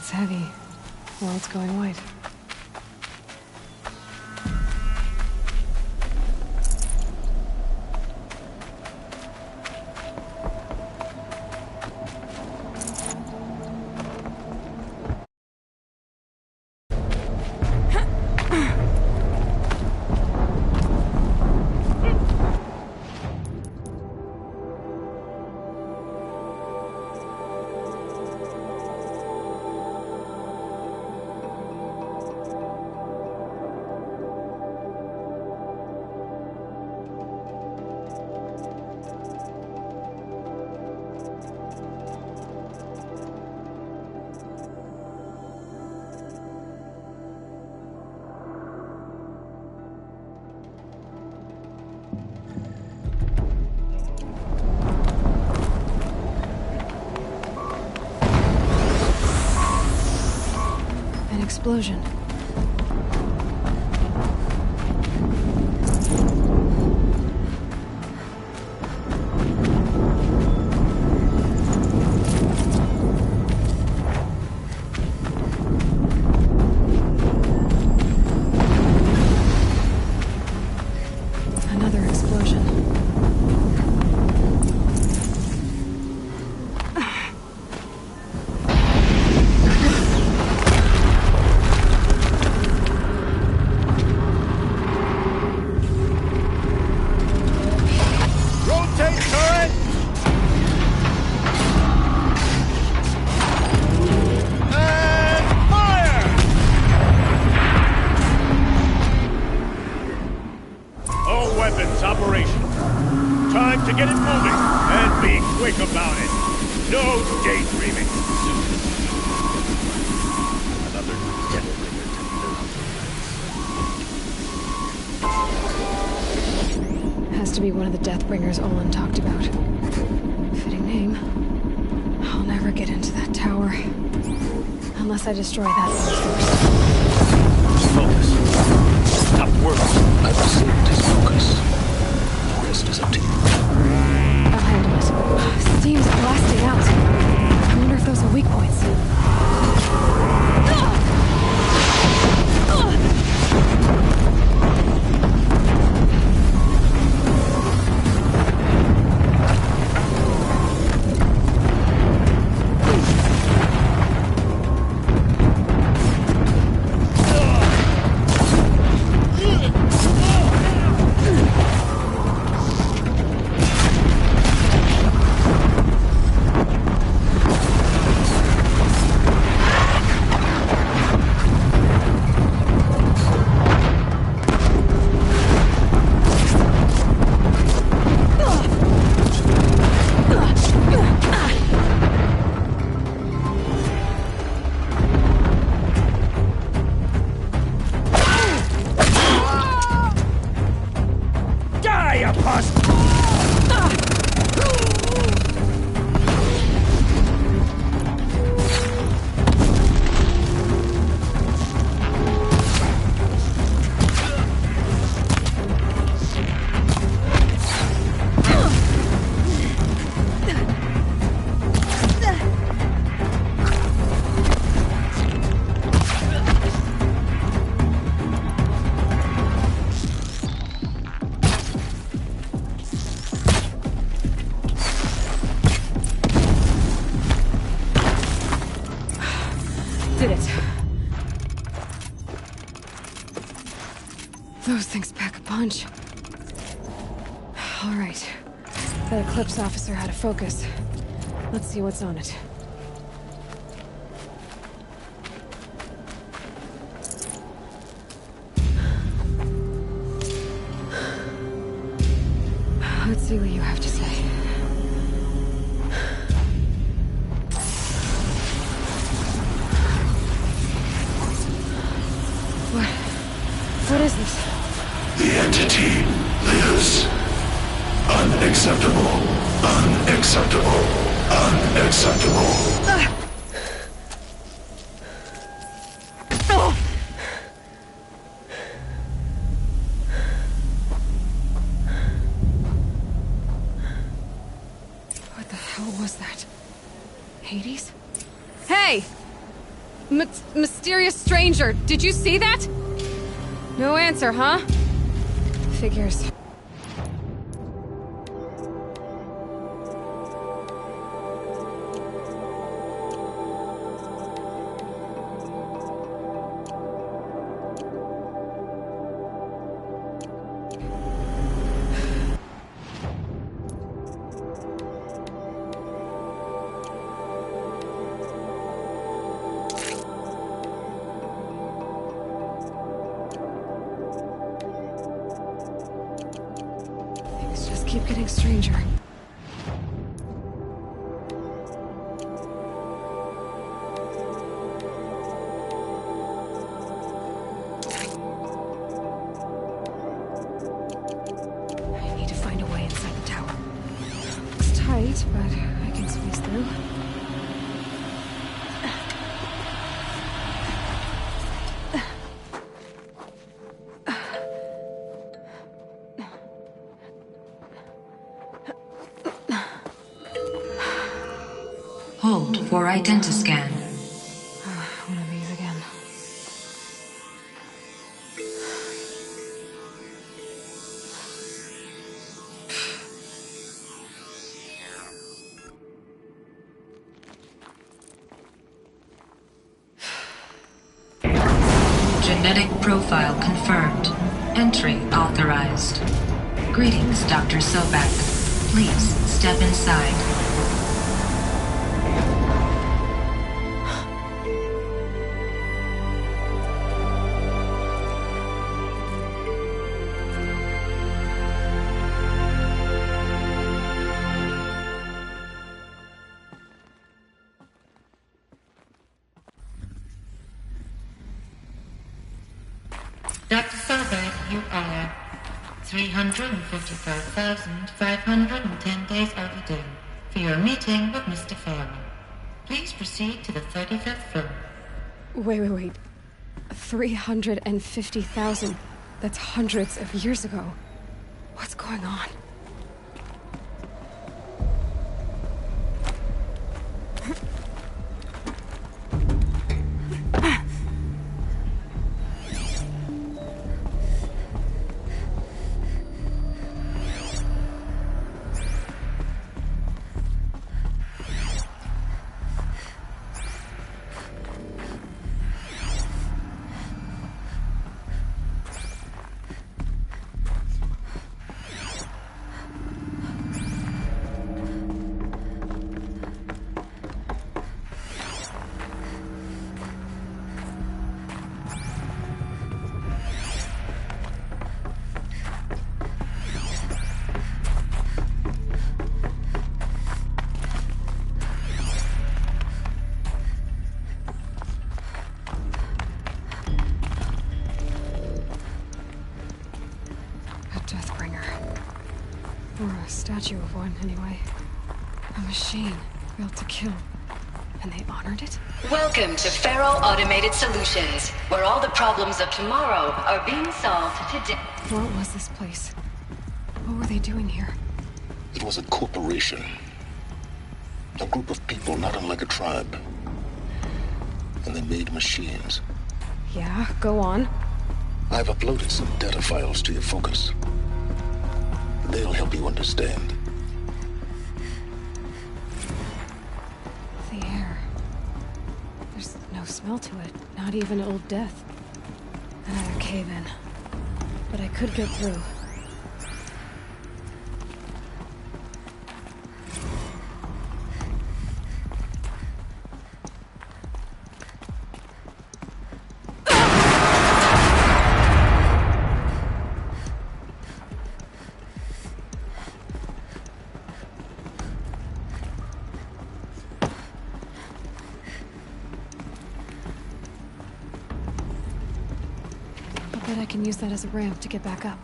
It's heavy. Well, it's going white. Explosion. Another explosion. To be one of the Deathbringers Olin talked about. Fitting name. I'll never get into that tower. Unless I destroy that one first. Focus. Stop working. I've received his focus. The rest is up to you. I'll handle it. Steam's blasting out. I wonder if those are weak points. Did it. Those things pack a punch. All right. That Eclipse officer had a focus. Let's see what's on it. Let's see what you have to say. What is this? The entity lives. Unacceptable. Unacceptable. Unacceptable. What the hell was that? Hades? Hey! Mysterious stranger, did you see that? No answer, huh? Figures. Keep getting stranger. I need to find a way inside the tower. Looks tight, but I can squeeze through. Hold for identiscan. One of these again. Genetic profile confirmed. Entry authorized. Greetings, Dr. Sobek. Please step inside. Dr. Sobek, you are 355,510 days overdue for your meeting with Mr. Farrell. Please proceed to the 35th floor. Wait. 350,000. That's hundreds of years ago. What's going on? Or a statue of one, anyway. A machine built to kill. And they honored it? Welcome to Faro Automated Solutions, where all the problems of tomorrow are being solved today. What was this place? What were they doing here? It was a corporation. A group of people not unlike a tribe. And they made machines. Yeah, go on. I've uploaded some data files to your focus. They'll help you understand. The air. There's no smell to it. Not even old death. Another cave-in. But I could get through. I can use that as a ramp to get back up.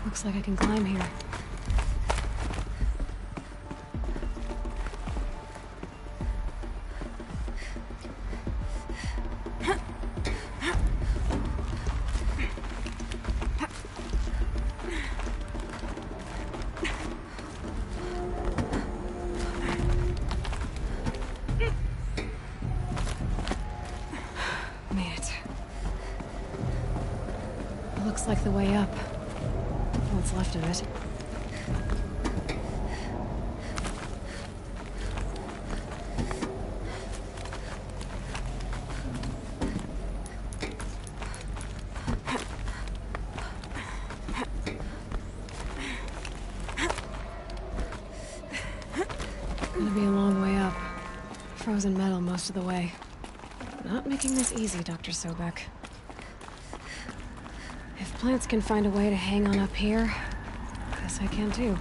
Looks like I can climb here. Looks like the way up. What's left of it. Gonna be a long way up. Frozen metal most of the way. Not making this easy, Dr. Sobek. If plants can find a way to hang on up here, guess I can too.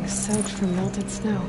Soaked from melted snow.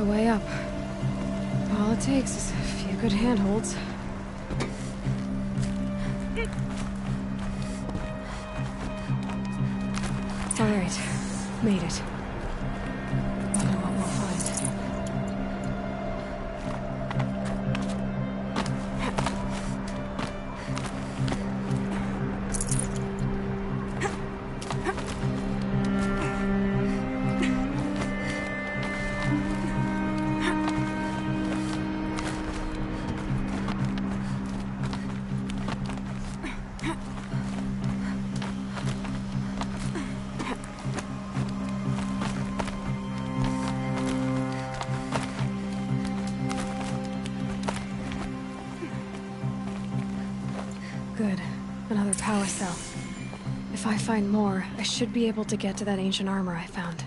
A way up. All it takes is a few good handholds. All right, made it. Wonder what we'll find. Good. Another power cell. If I find more, I should be able to get to that ancient armor I found.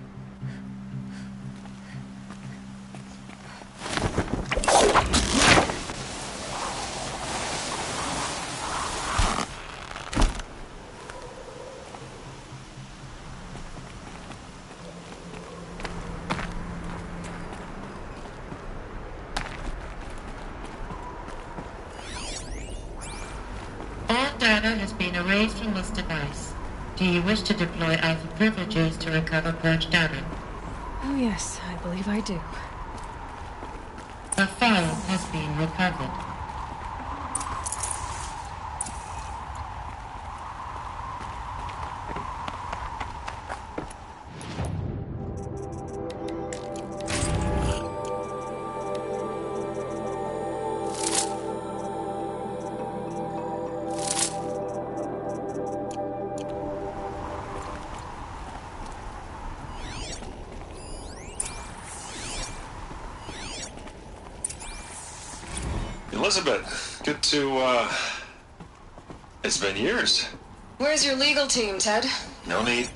Data has been erased from this device. Do you wish to deploy alpha privileges to recover purged data? Oh yes, I believe I do. A file has been recovered. Elizabeth, good to, it's been years. Where's your legal team, Ted? No need.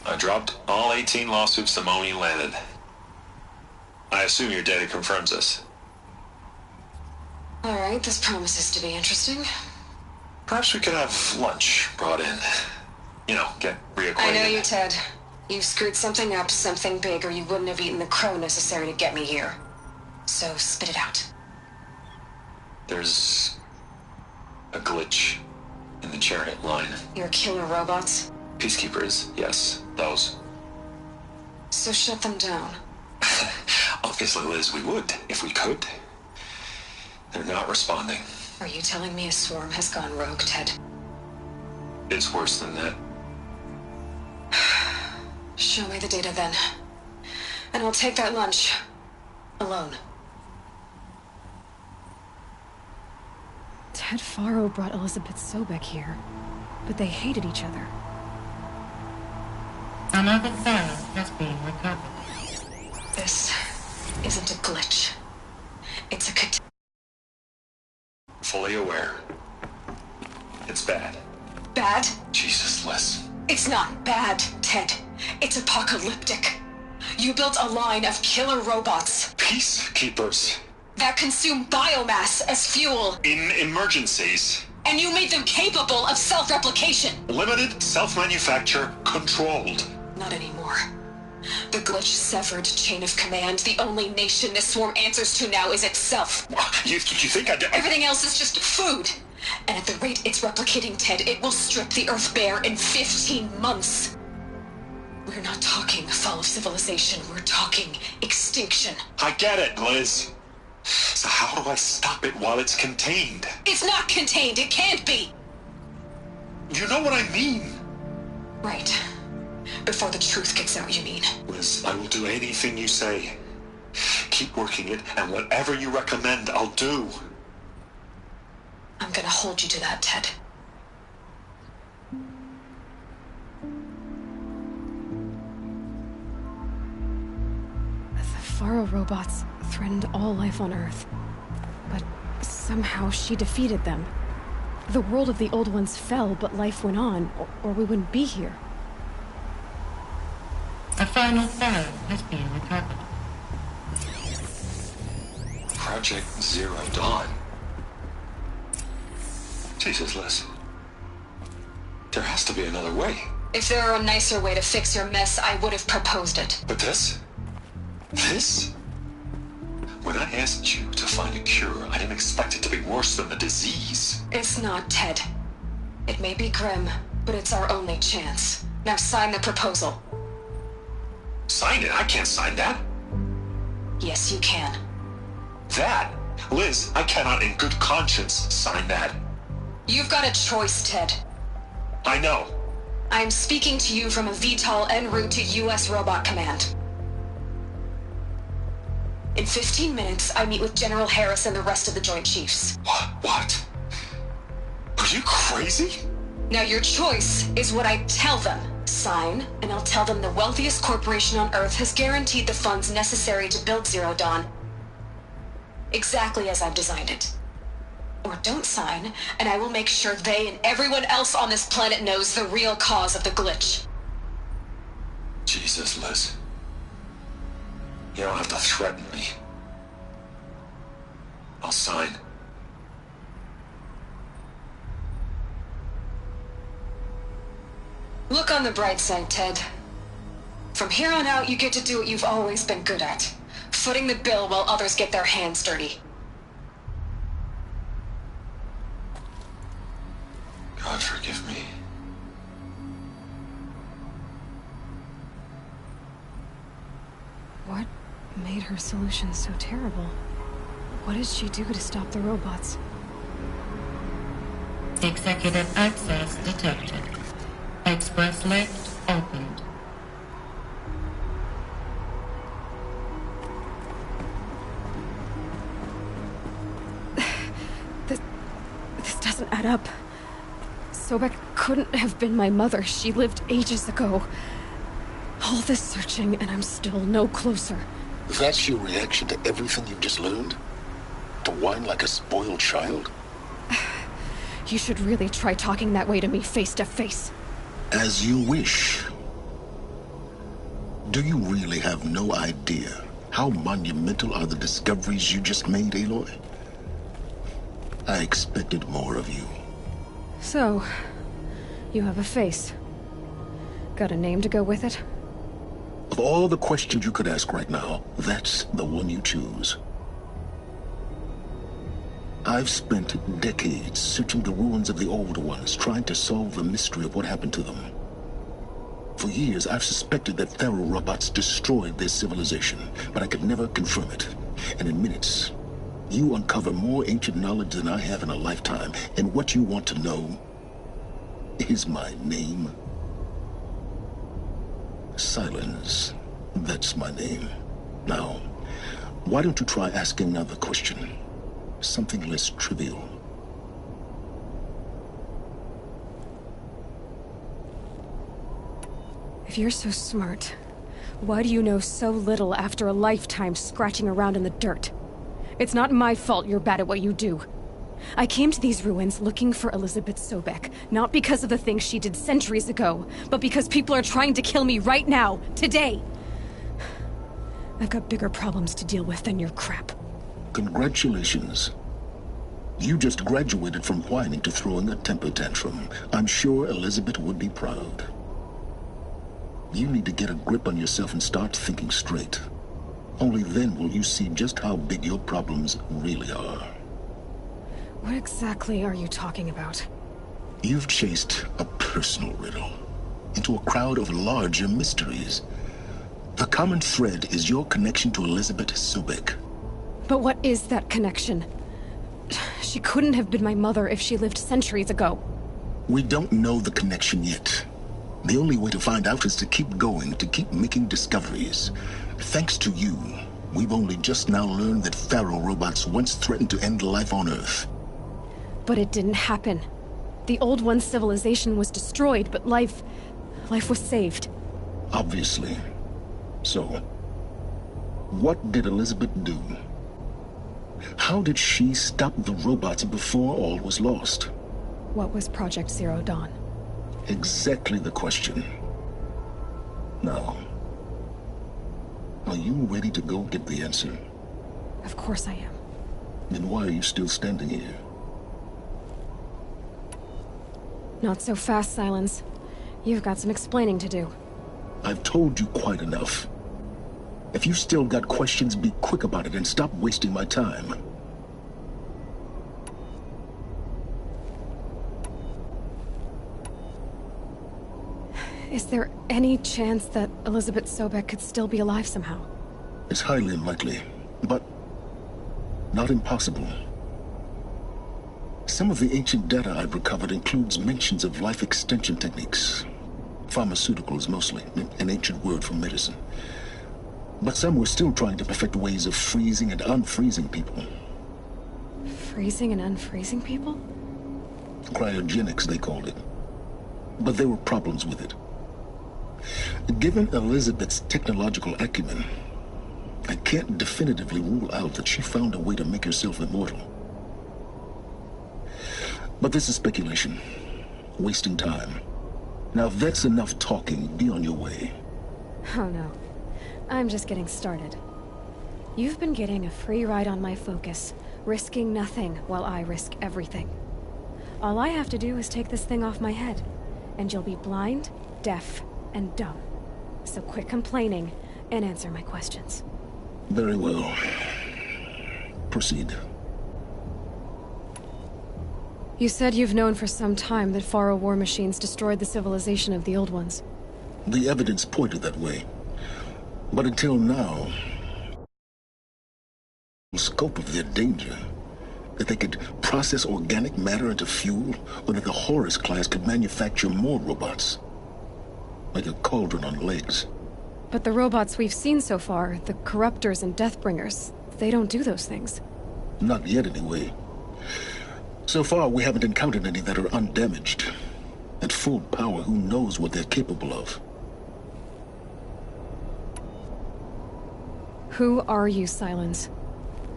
I dropped all 18 lawsuits the moment you landed. I assume your data confirms this. Alright, this promises to be interesting. Perhaps we could have lunch brought in. You know, get reacquainted. I know you, Ted. You've screwed something up, something big, or you wouldn't have eaten the crow necessary to get me here. So, spit it out. There's a glitch in the chariot line. Your killer robots? Peacekeepers, yes, those. So shut them down. Obviously, Liz, we would, if we could. They're not responding. Are you telling me a swarm has gone rogue, Ted? It's worse than that. Show me the data then. And I'll take that lunch. Alone. Ted Faro brought Elizabeth Sobek here, but they hated each other. Another phone has been recovered. This isn't a glitch. It's a Fully aware. It's bad. Bad? Jesus, Liz. It's not bad, Ted. It's apocalyptic. You built a line of killer robots. Peacekeepers. That consume biomass as fuel. In emergencies. And you made them capable of self-replication. Limited, self-manufacture, controlled. Not anymore. The glitch severed chain of command. The only nation this swarm answers to now is itself. You think I did? Everything else is just food. And at the rate it's replicating, Ted, it will strip the Earth bare in 15 months. We're not talking fall of civilization. We're talking extinction. I get it, Liz. So how do I stop it while it's contained? It's not contained. It can't be. You know what I mean. Right. Before the truth gets out, you mean? Liz, I will do anything you say. Keep working it, and whatever you recommend, I'll do. I'm gonna hold you to that, Ted. The Faro robots threatened all life on Earth, but somehow she defeated them. The world of the old ones fell, but life went on, or we wouldn't be here. A final phone has been recovered. Project Zero Dawn. Jesus, Liz. There has to be another way. If there were a nicer way to fix your mess, I would have proposed it. But this? This? When I asked you to find a cure, I didn't expect it to be worse than the disease. It's not, Ted. It may be grim, but it's our only chance. Now sign the proposal. Sign it? I can't sign that. Yes, you can. That? Liz, I cannot in good conscience sign that. You've got a choice, Ted. I know. I'm speaking to you from a VTOL en route to U.S. Robot Command. In 15 minutes, I meet with General Harris and the rest of the Joint Chiefs. What? Are you crazy? Now your choice is what I tell them. Sign, and I'll tell them the wealthiest corporation on Earth has guaranteed the funds necessary to build Zero Dawn. Exactly as I've designed it. Or don't sign, and I will make sure they and everyone else on this planet knows the real cause of the glitch. Jesus, Liz. You don't have to threaten me. I'll sign. Look on the bright side, Ted. From here on out, you get to do what you've always been good at. Footing the bill while others get their hands dirty. God forgive me. What made her solution so terrible? What did she do to stop the robots? Executive access detected. Express lift opened. This doesn't add up. Sobek couldn't have been my mother. She lived ages ago. All this searching, and I'm still no closer. That's your reaction to everything you've just learned? To whine like a spoiled child? You should really try talking that way to me face to face. As you wish. Do you really have no idea how monumental are the discoveries you just made, Aloy? I expected more of you. So, you have a face. Got a name to go with it? Of all the questions you could ask right now, that's the one you choose. I've spent decades searching the ruins of the old ones, trying to solve the mystery of what happened to them. For years, I've suspected that Pharaoh robots destroyed their civilization, but I could never confirm it. And in minutes, you uncover more ancient knowledge than I have in a lifetime. And what you want to know is my name. Silence. That's my name. Now, why don't you try asking another question? Something less trivial. If you're so smart, why do you know so little after a lifetime scratching around in the dirt? It's not my fault you're bad at what you do. I came to these ruins looking for Elizabeth Sobek, not because of the things she did centuries ago, but because people are trying to kill me right now, today. I've got bigger problems to deal with than your crap. Congratulations. You just graduated from whining to throwing a temper tantrum. I'm sure Elizabeth would be proud. You need to get a grip on yourself and start thinking straight. Only then will you see just how big your problems really are. What exactly are you talking about? You've chased a personal riddle into a crowd of larger mysteries. The common thread is your connection to Elizabeth Sobek. But what is that connection? She couldn't have been my mother if she lived centuries ago. We don't know the connection yet. The only way to find out is to keep going, to keep making discoveries. Thanks to you, we've only just now learned that Pharaoh robots once threatened to end life on Earth. But it didn't happen. The Old One's civilization was destroyed, but life was saved. Obviously. So, what did Elizabeth do? How did she stop the robots before all was lost? What was Project Zero Dawn? Exactly the question. Now, are you ready to go get the answer? Of course I am. Then why are you still standing here? Not so fast, Silence. You've got some explaining to do. I've told you quite enough. If you still got questions, be quick about it and stop wasting my time. Is there any chance that Elizabeth Sobek could still be alive somehow? It's highly unlikely, but not impossible. Some of the ancient data I've recovered includes mentions of life extension techniques. Pharmaceuticals, mostly, an ancient word for medicine. But some were still trying to perfect ways of freezing and unfreezing people. Freezing and unfreezing people? Cryogenics, they called it. But there were problems with it. Given Elizabeth's technological acumen, I can't definitively rule out that she found a way to make herself immortal. But this is speculation. Wasting time. Now that's enough talking. Be on your way. Oh no. I'm just getting started. You've been getting a free ride on my focus, risking nothing while I risk everything. All I have to do is take this thing off my head, and you'll be blind, deaf, and dumb. So quit complaining and answer my questions. Very well. Proceed. You said you've known for some time that Pharaoh war machines destroyed the civilization of the Old Ones. The evidence pointed that way. But until now, the scope of their danger, that they could process organic matter into fuel, or that the Horus class could manufacture more robots. Like a cauldron on legs. But the robots we've seen so far, the Corruptors and Deathbringers, they don't do those things. Not yet, anyway. So far, we haven't encountered any that are undamaged. At full power, who knows what they're capable of? Who are you, Silence?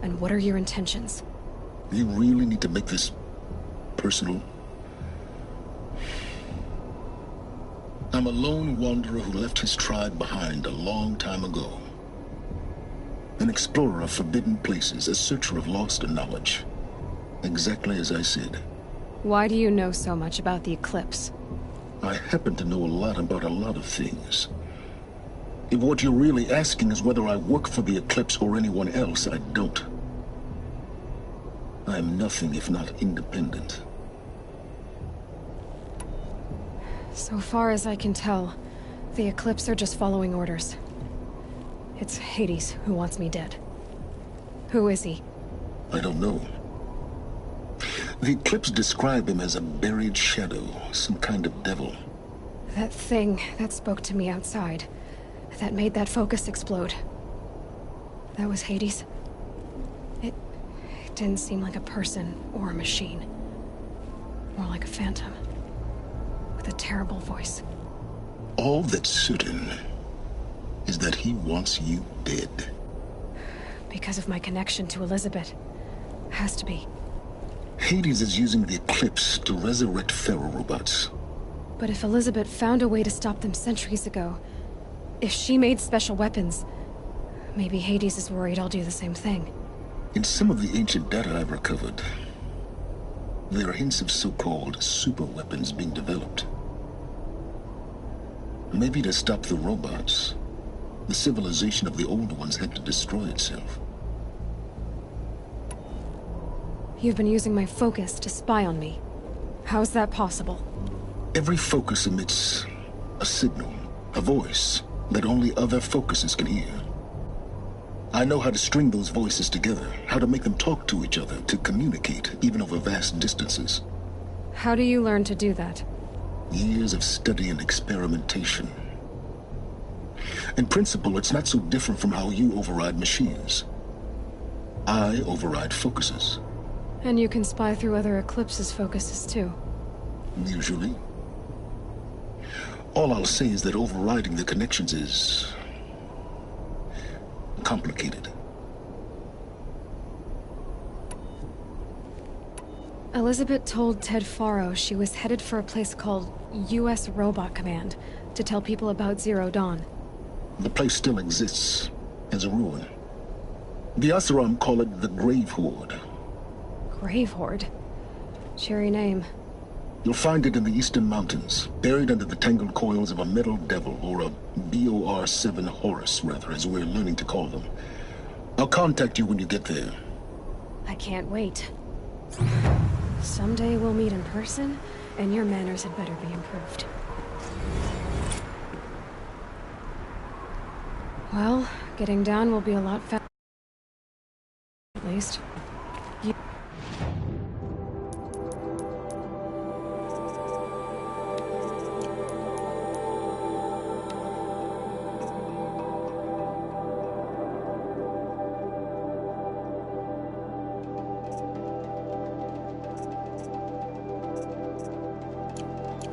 And what are your intentions? You really need to make this personal? I'm a lone wanderer who left his tribe behind a long time ago. An explorer of forbidden places, a searcher of lost knowledge. Exactly as I said. Why do you know so much about the eclipse? I happen to know a lot about a lot of things. If what you're really asking is whether I work for the eclipse or anyone else, I don't. I am nothing if not independent. So far as I can tell, the eclipse are just following orders. It's Hades who wants me dead. Who is he? I don't know. The eclipse describe him as a buried shadow, some kind of devil. That thing that spoke to me outside, that made that focus explode. That was Hades? It didn't seem like a person or a machine. More like a phantom. With a terrible voice. All that's certain is that he wants you dead. Because of my connection to Elizabeth. Has to be. Hades is using the eclipse to resurrect feral robots. But if Elizabeth found a way to stop them centuries ago, if she made special weapons, maybe Hades is worried I'll do the same thing. In some of the ancient data I've recovered, there are hints of so-called super weapons being developed. Maybe to stop the robots, the civilization of the old ones had to destroy itself. You've been using my focus to spy on me. How's that possible? Every focus emits a signal, a voice, that only other focuses can hear. I know how to string those voices together, how to make them talk to each other, to communicate, even over vast distances. How do you learn to do that? Years of study and experimentation. In principle, it's not so different from how you override machines. I override focuses. And you can spy through other Eclipse's focuses too. Usually. All I'll say is that overriding the connections is complicated. Elizabeth told Ted Faro she was headed for a place called U.S. Robot Command to tell people about Zero Dawn. The place still exists as a ruin. The Asaram call it the Grave Horde. Grave Horde? Cheery name. You'll find it in the Eastern Mountains, buried under the tangled coils of a metal devil, or a BOR-7 Horus, rather, as we're learning to call them. I'll contact you when you get there. I can't wait. Someday we'll meet in person, and your manners had better be improved. Well, getting down will be a lot faster. At least.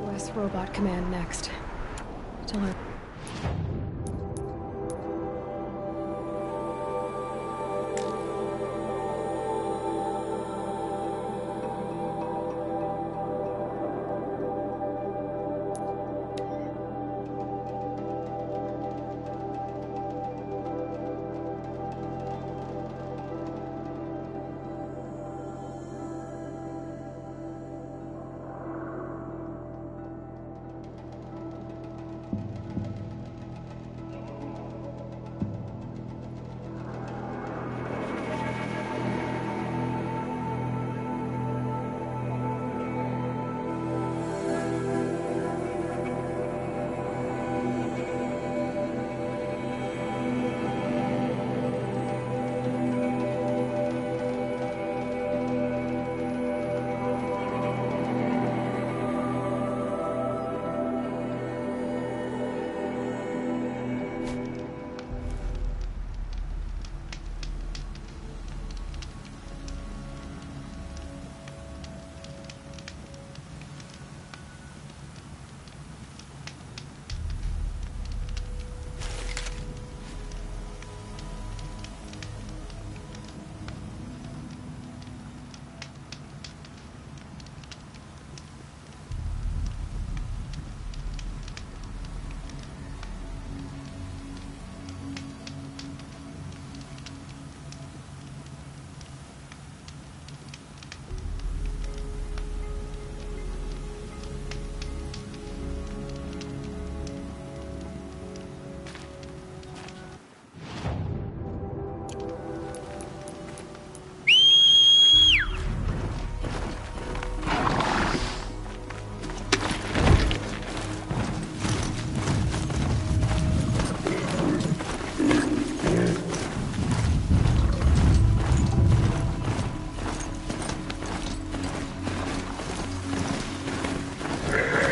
U.S. Robot Command next. To learn.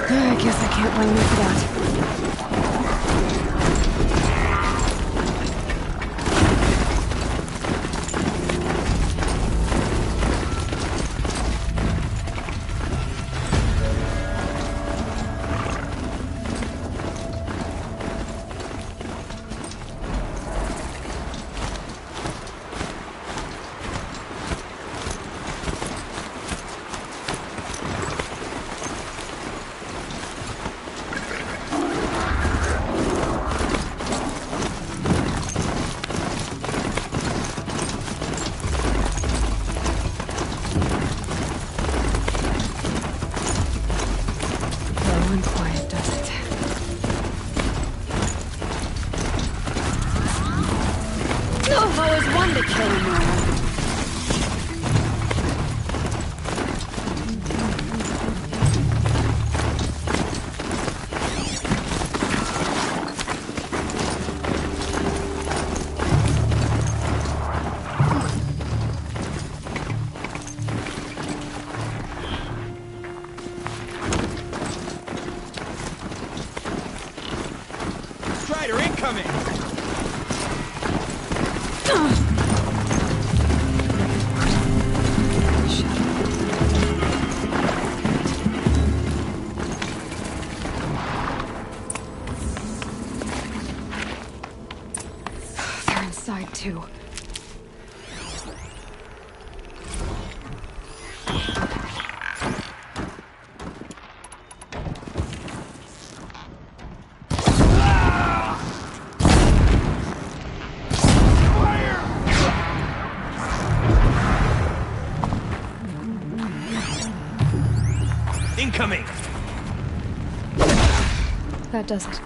I guess I can't blame you for that. Strider incoming! They're inside too. Incoming! That does it.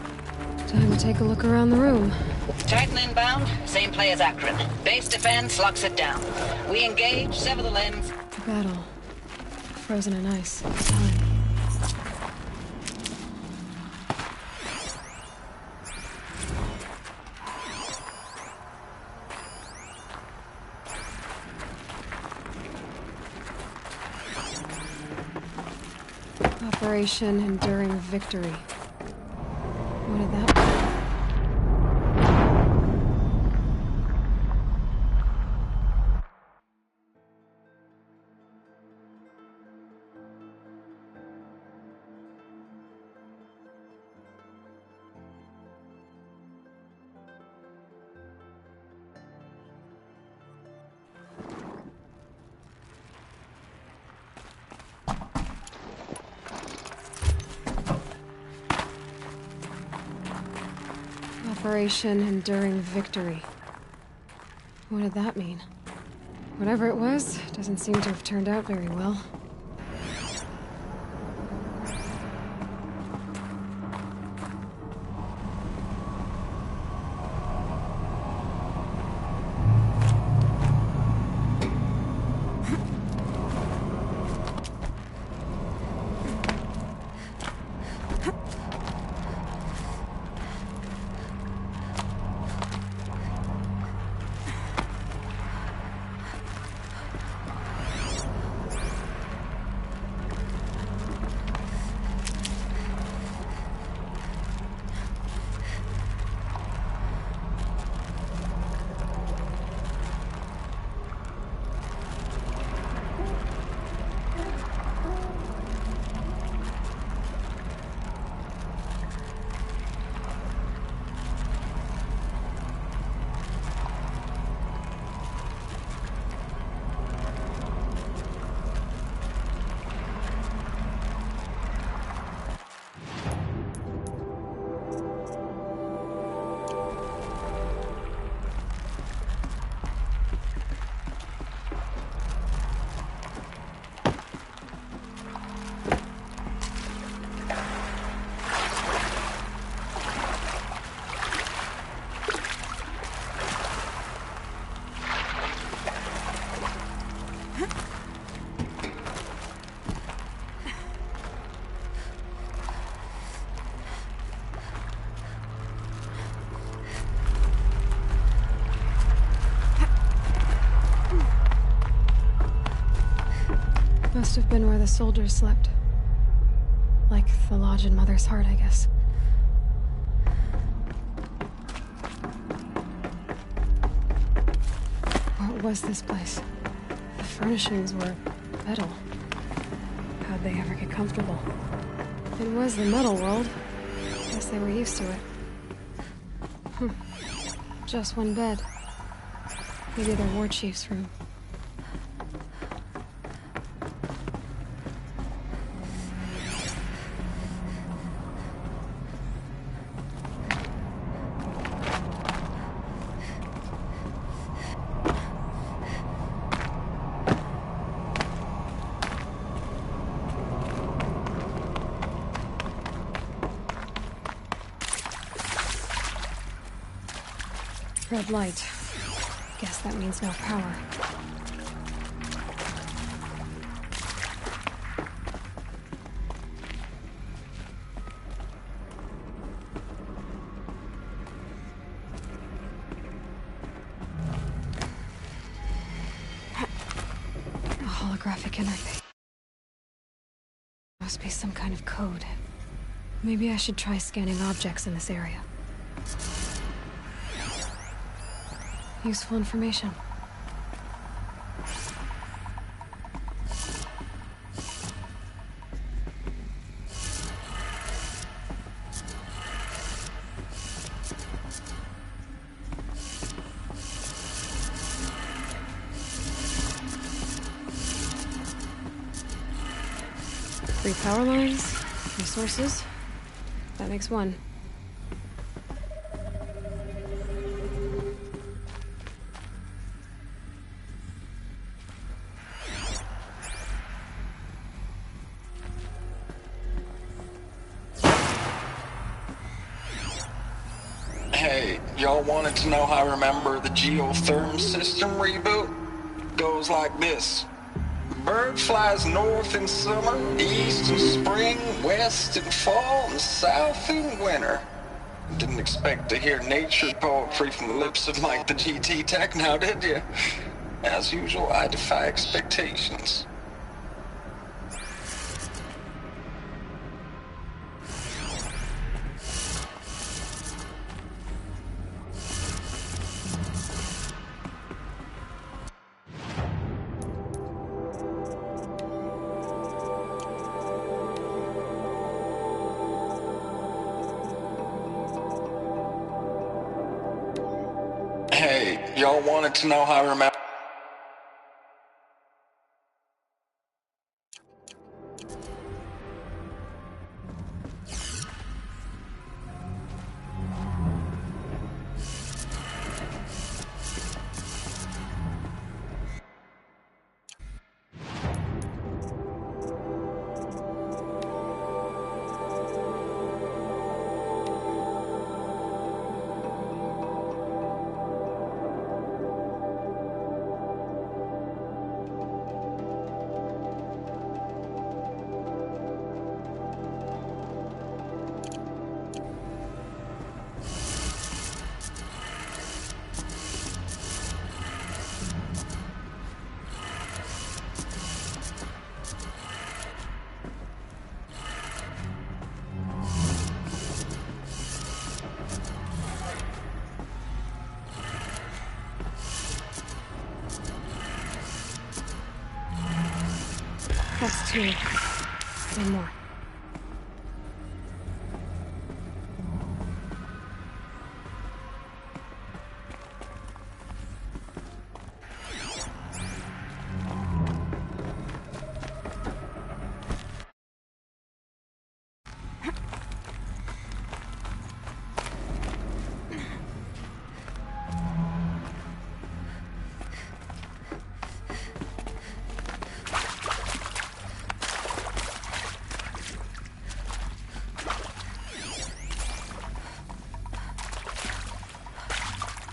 Time to take a look around the room. Titan inbound, same play as Akron. Base defense locks it down. We engage, sever the lens. The battle. Frozen in ice. Time. Operation Enduring Victory. What did that mean? Operation Enduring Victory. What did that mean? Whatever it was, doesn't seem to have turned out very well. Must have been where the soldiers slept. Like Like the lodge in Mother's heart, I guess. What was this place? The furnishings were metal. How'd they ever get comfortable? It was the metal world. Guess they were used to it. Just one bed. Maybe their war chief's room. Red light. Guess that means no power. A holographic interface. Must be some kind of code. Maybe I should try scanning objects in this area. Useful information. Three power lines, three sources. That makes one. Hey, y'all wanted to know how I remember the geotherm system reboot? Goes like this. Bird flies north in summer, east in spring, west in fall, and south in winter. Didn't expect to hear nature poetry from the lips of Mike the GT Tech now, did you? As usual, I defy expectations. Hey, y'all wanted to know how I remember... That's two. One more.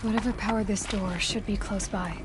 Whatever powered this door should be close by.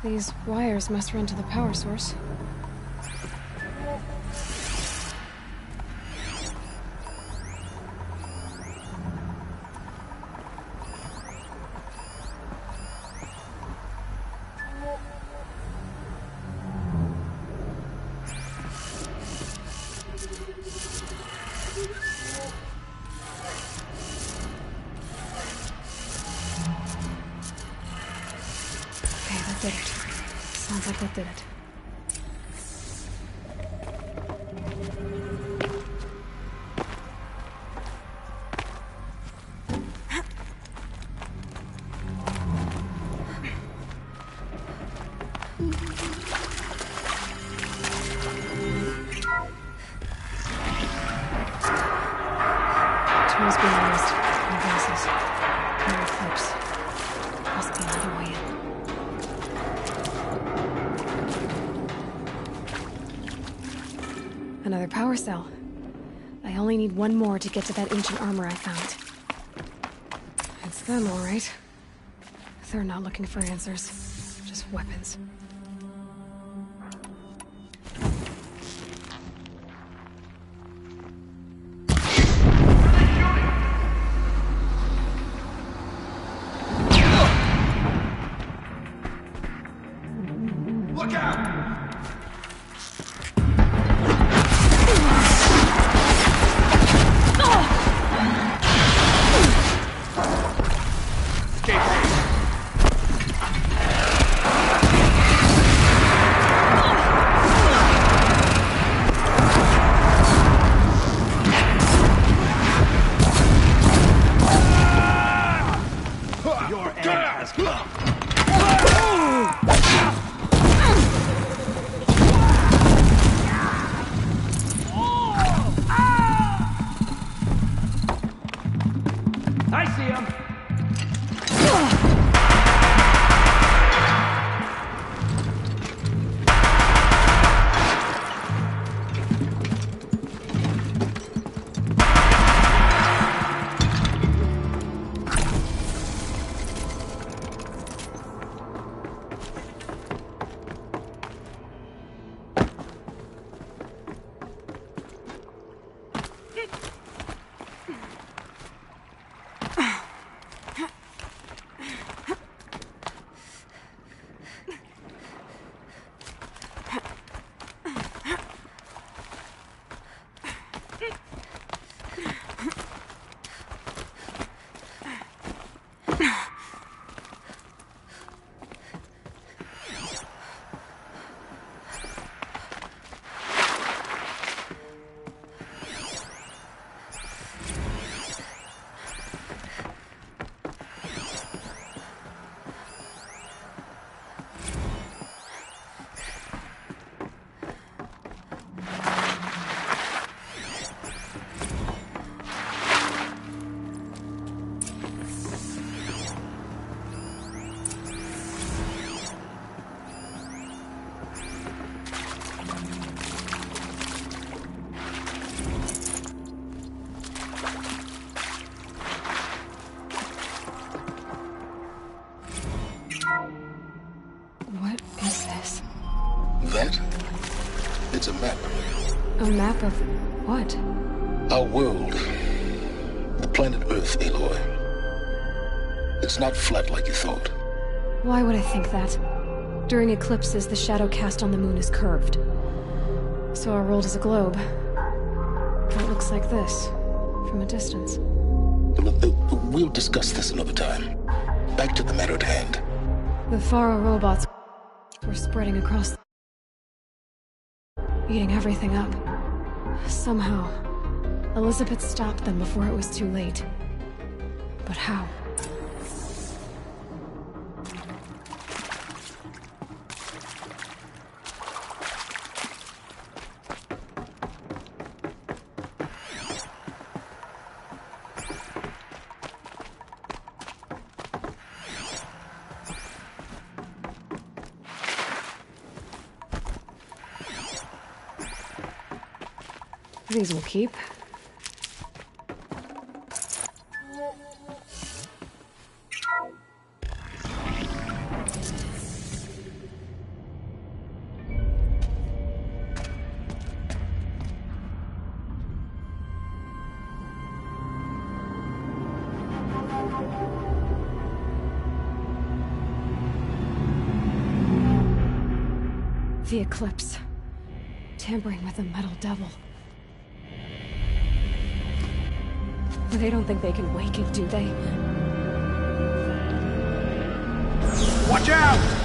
These wires must run to the power source. Did it. Sounds like that did it. Tools being used. No glasses. No clips. Must be another way in. Another power cell. I only need one more to get to that ancient armor I found. It's them, all right. They're not looking for answers, just weapons. Look out! I see him! What is this? That? It's a map. A map of what? Our world. The planet Earth, Aloy. It's not flat like you thought. Why would I think that? During eclipses, the shadow cast on the moon is curved. So our world is a globe. It looks like this, from a distance. We'll discuss this another time. Back to the matter at hand. The Faro robots were spreading across, eating everything up. Somehow, Elizabeth stopped them before it was too late. But how? These will keep. The eclipse. Tampering with the metal devil. They don't think they can wake it, do they? Watch out!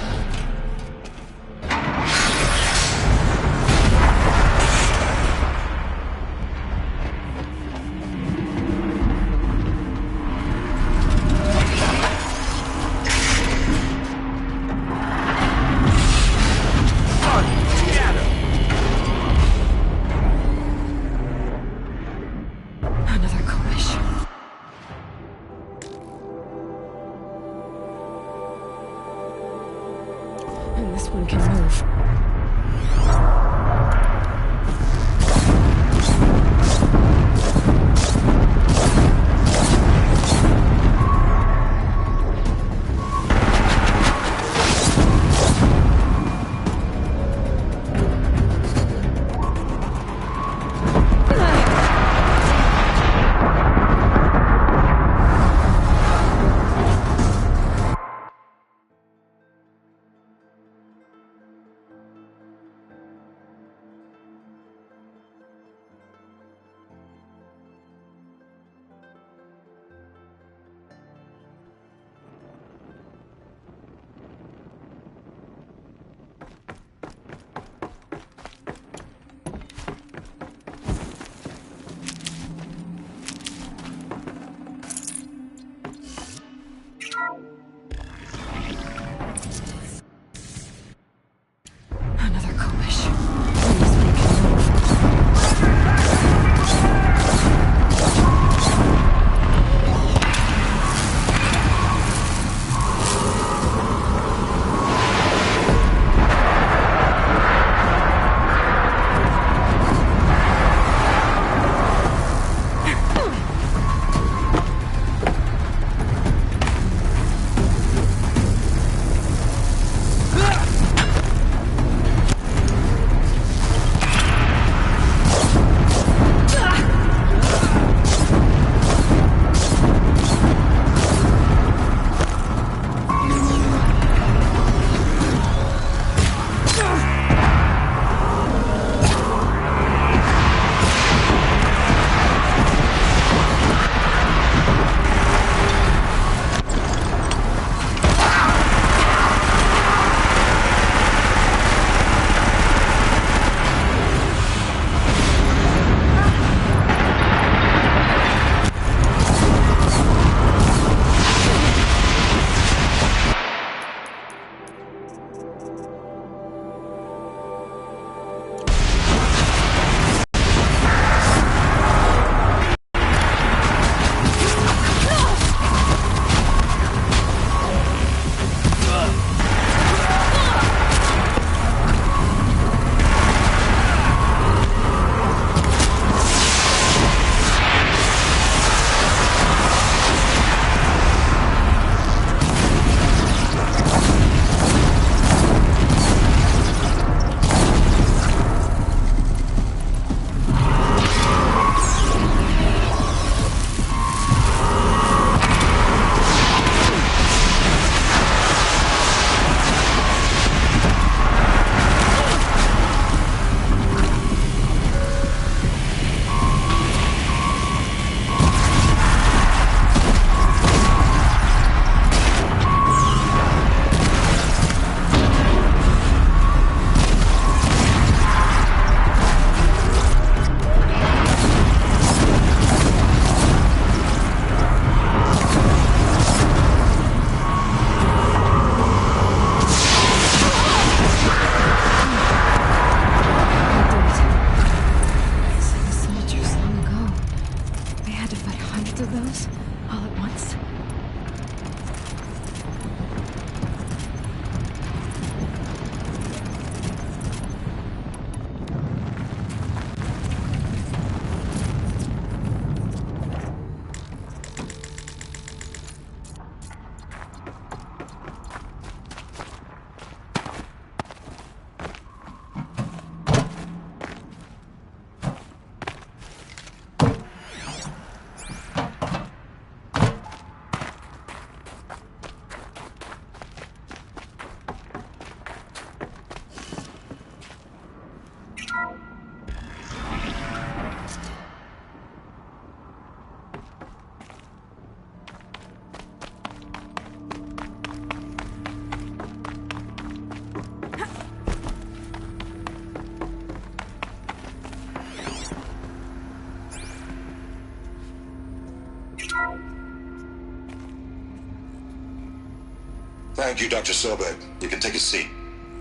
Thank you, Dr. Sobek. You can take a seat.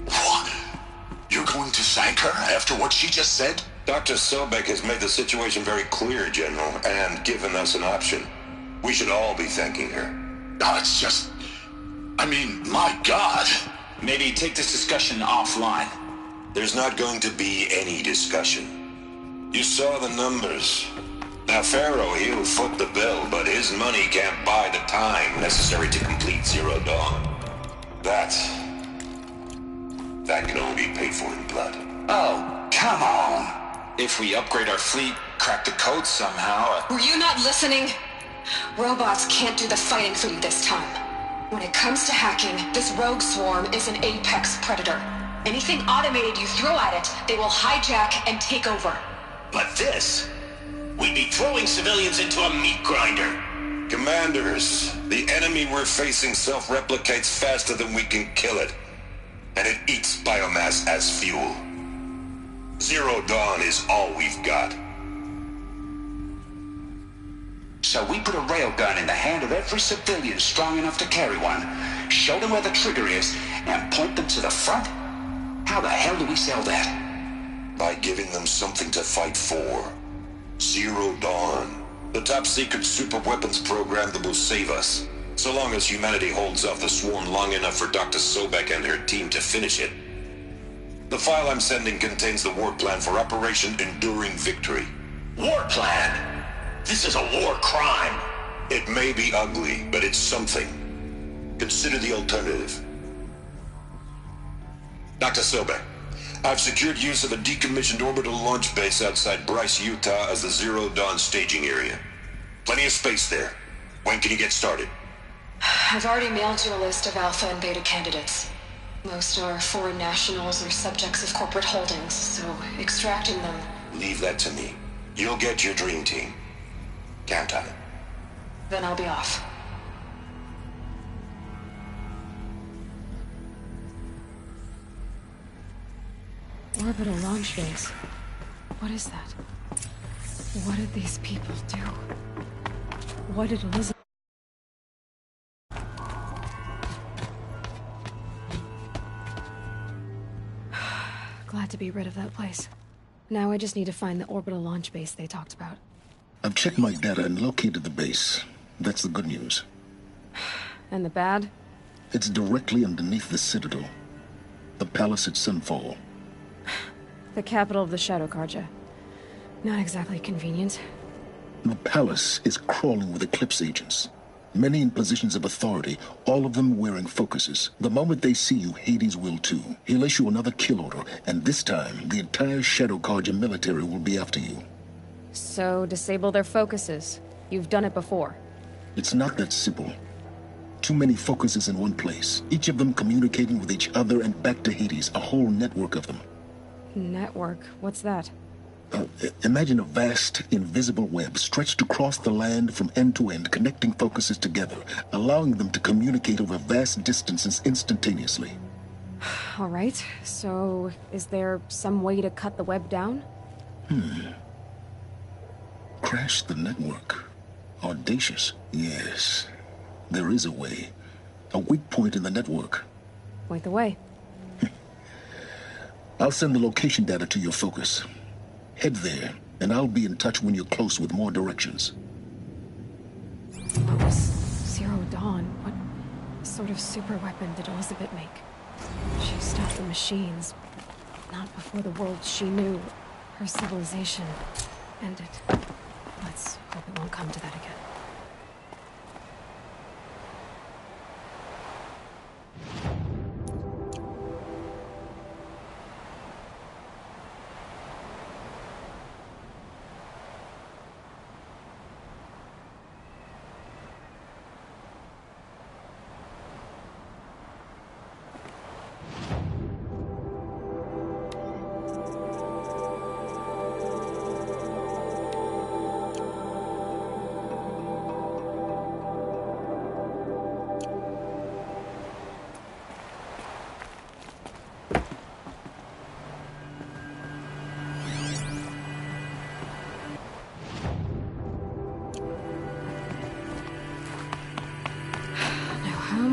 What? You're going to thank her after what she just said? Dr. Sobek has made the situation very clear, General, and given us an option. We should all be thanking her. No, it's just... I mean, my God. Maybe take this discussion offline. There's not going to be any discussion. You saw the numbers. Now, Pharaoh, he'll foot the bill, but his money can't buy the time necessary to complete Zero Dawn. That can only be paid for in blood. Oh, come on. If we upgrade our fleet, crack the code somehow... Were you not listening? Robots can't do the fighting for you this time. When it comes to hacking, this rogue swarm is an apex predator. Anything automated you throw at it, they will hijack and take over. But this... we'd be throwing civilians into a meat grinder. Commanders, the enemy we're facing self-replicates faster than we can kill it. And it eats biomass as fuel. Zero Dawn is all we've got. So we put a railgun in the hand of every civilian strong enough to carry one, show them where the trigger is, and point them to the front? How the hell do we sell that? By giving them something to fight for. Zero Dawn. The top-secret super-weapons program that will save us. So long as humanity holds off the swarm long enough for Dr. Sobek and her team to finish it. The file I'm sending contains the war plan for Operation Enduring Victory. War plan? This is a war crime. It may be ugly, but it's something. Consider the alternative. Dr. Sobek, I've secured use of a decommissioned orbital launch base outside Bryce, Utah as the Zero Dawn staging area. Plenty of space there. When can you get started? I've already mailed you a list of alpha and beta candidates. Most are foreign nationals or subjects of corporate holdings, so extracting them... Leave that to me. You'll get your dream team. Count on it. Then I'll be off. Orbital launch base. What is that? What did these people do? What did Elizabeth... Glad to be rid of that place. Now I just need to find the orbital launch base they talked about. I've checked my data and located the base. That's the good news. And the bad? It's directly underneath the Citadel. The palace at Sunfall. The capital of the Shadow Carja. Not exactly convenient. The palace is crawling with Eclipse agents. Many in positions of authority, all of them wearing focuses. The moment they see you, Hades will too. He'll issue another kill order, and this time, the entire Shadow Carja military will be after you. So, disable their focuses. You've done it before. It's not that simple. Too many focuses in one place, each of them communicating with each other and back to Hades, a whole network of them. Network? What's that? Imagine a vast, invisible web stretched across the land from end to end, connecting focuses together, allowing them to communicate over vast distances instantaneously. All right, so is there some way to cut the web down? Crash the network. Audacious. Yes, there is a way. A weak point in the network. Point the way. I'll send the location data to your focus. Head there, and I'll be in touch when you're close with more directions. What was Zero Dawn? What sort of super weapon did Elizabeth make? She stopped the machines. Not before the world she knew. Her civilization ended. Let's hope it won't come to that again.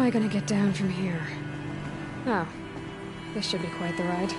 am I gonna get down from here? Oh, this should be quite the ride.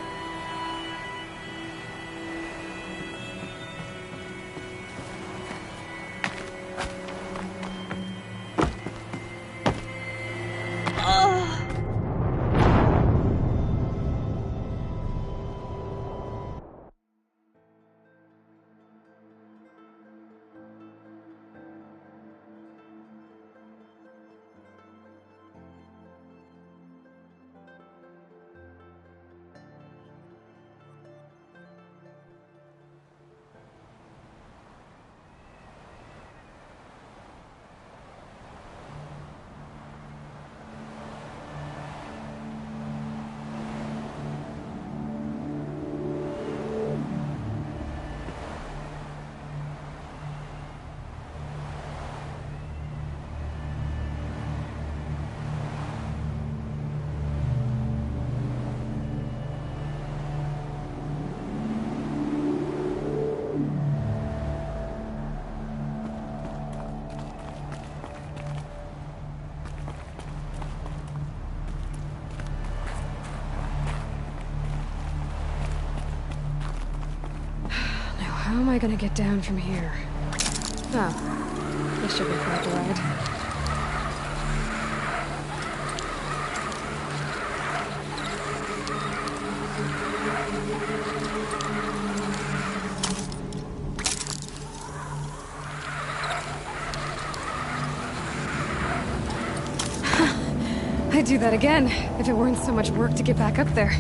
How am I gonna get down from here? Oh, this should be quite the ride. I'd do that again, if it weren't so much work to get back up there.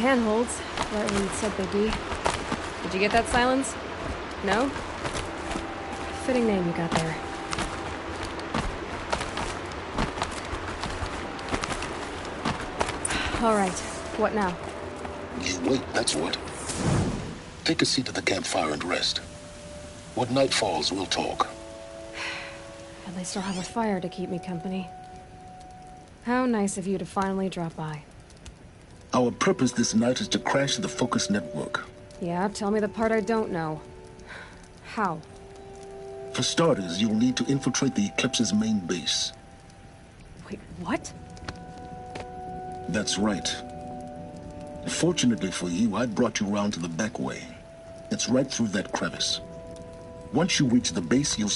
handholds, right where you'd said they'd be. Did you get that, Silence? No? Fitting name you got there. All right, what now? You wait, that's what. Take a seat at the campfire and rest. When night falls, we'll talk. At least I'll have a fire to keep me company. How nice of you to finally drop by. Our purpose this night is to crash the Focus network. Yeah, tell me the part I don't know. How? For starters, you'll need to infiltrate the Eclipse's main base. Wait, what? That's right. Fortunately for you, I brought you around to the back way. It's right through that crevice. Once you reach the base, you'll...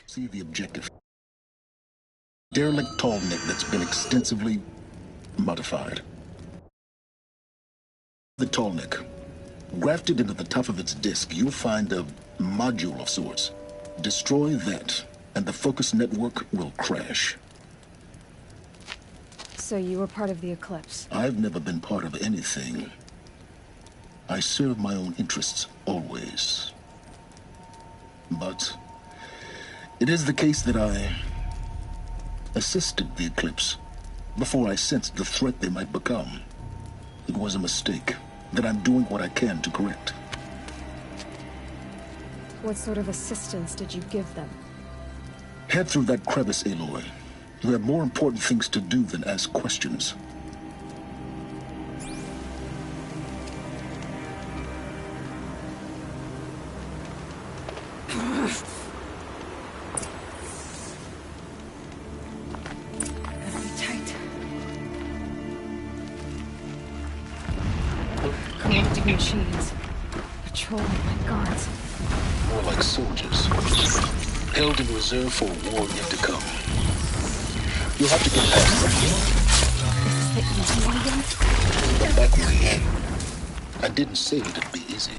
See the objective. Derelict tall neck that's been extensively modified. The tall neck. Grafted into the top of its disc, you'll find a module of sorts. Destroy that, and the Focus network will crash. So you were part of the Eclipse? I've never been part of anything. I serve my own interests, always. But it is the case that I assisted the Eclipse before I sensed the threat they might become. It was a mistake that I'm doing what I can to correct. What sort of assistance did you give them? Head through that crevice, Aloy. You have more important things to do than ask questions. Corrupting machines. Patrolling like guards. More like soldiers. Held in reserve for a war yet to come. You'll have to get past them. Is this the easy one again? But back with the end. I didn't say it'd be easy.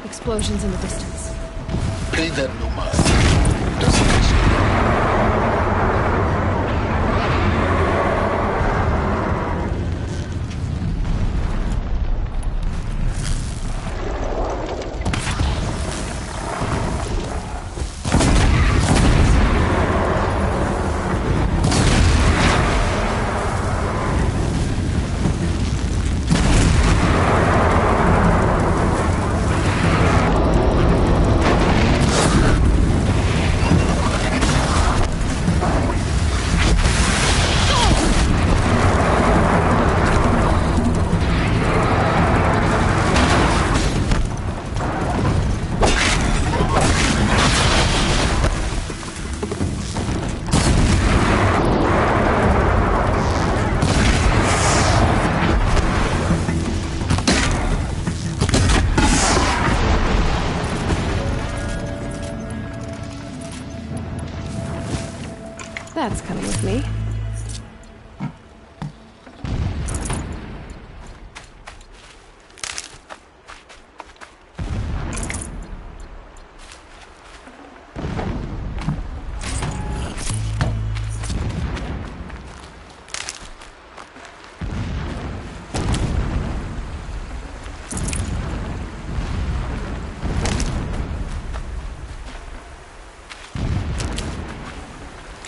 Explosions in the distance. Pay that no mind. Doesn't concern you. That's coming with me.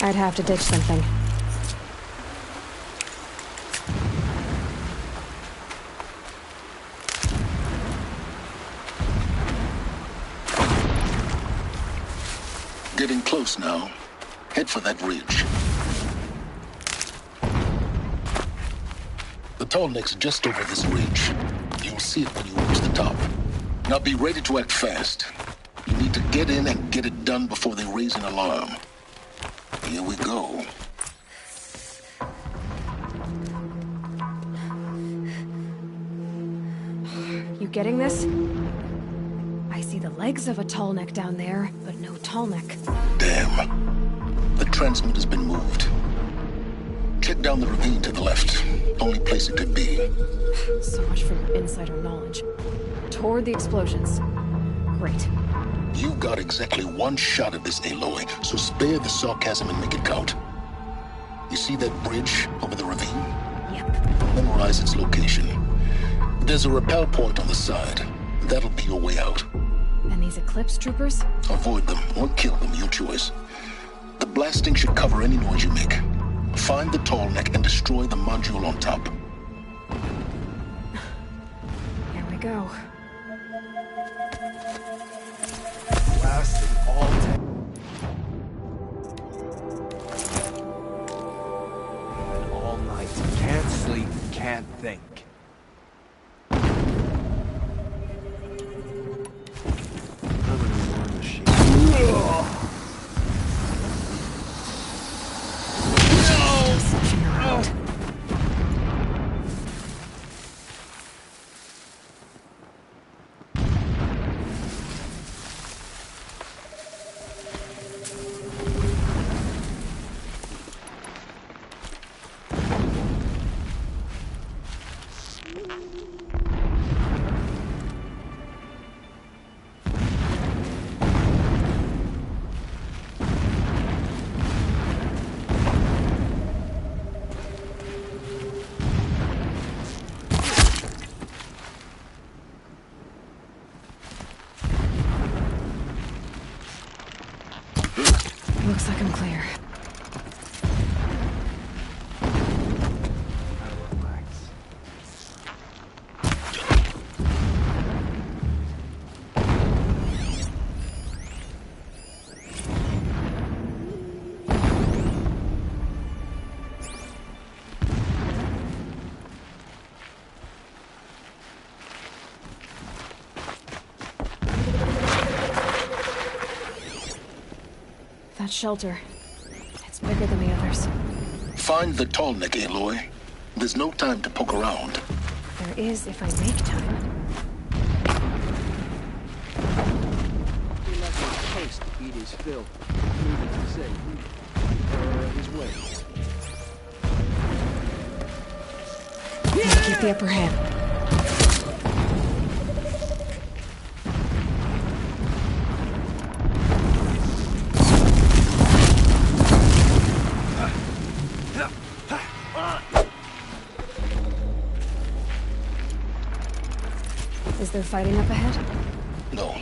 I'd have to ditch something. Getting close now. Head for that ridge. The tall neck's just over this ridge. You'll see it when you reach the top. Now be ready to act fast. You need to get in and get it done before they raise an alarm. Here we go. You getting this? I see the legs of a tall neck down there, but no tall neck. Damn. The transmitter's been moved. Check down the ravine to the left. Only place it could be. So much for your insider knowledge. Toward the explosions. Great. You've got exactly one shot at this, Aloy, so spare the sarcasm and make it count. You see that bridge over the ravine? Yep. Memorize its location. There's a rappel point on the side. That'll be your way out. And these Eclipse troopers? Avoid them or kill them, your choice. The blasting should cover any noise you make. Find the tall neck and destroy the module on top. Here we go. Blasting all day. And all night. Can't sleep, can't think. Looks like I'm clear. That shelter. It's bigger than the others. Find the tall neck, Aloy. There's no time to poke around. There is if I make time. He left his taste to eat his fill. Needless to say, his way. Gotta keep the upper hand. Is there fighting up ahead? No.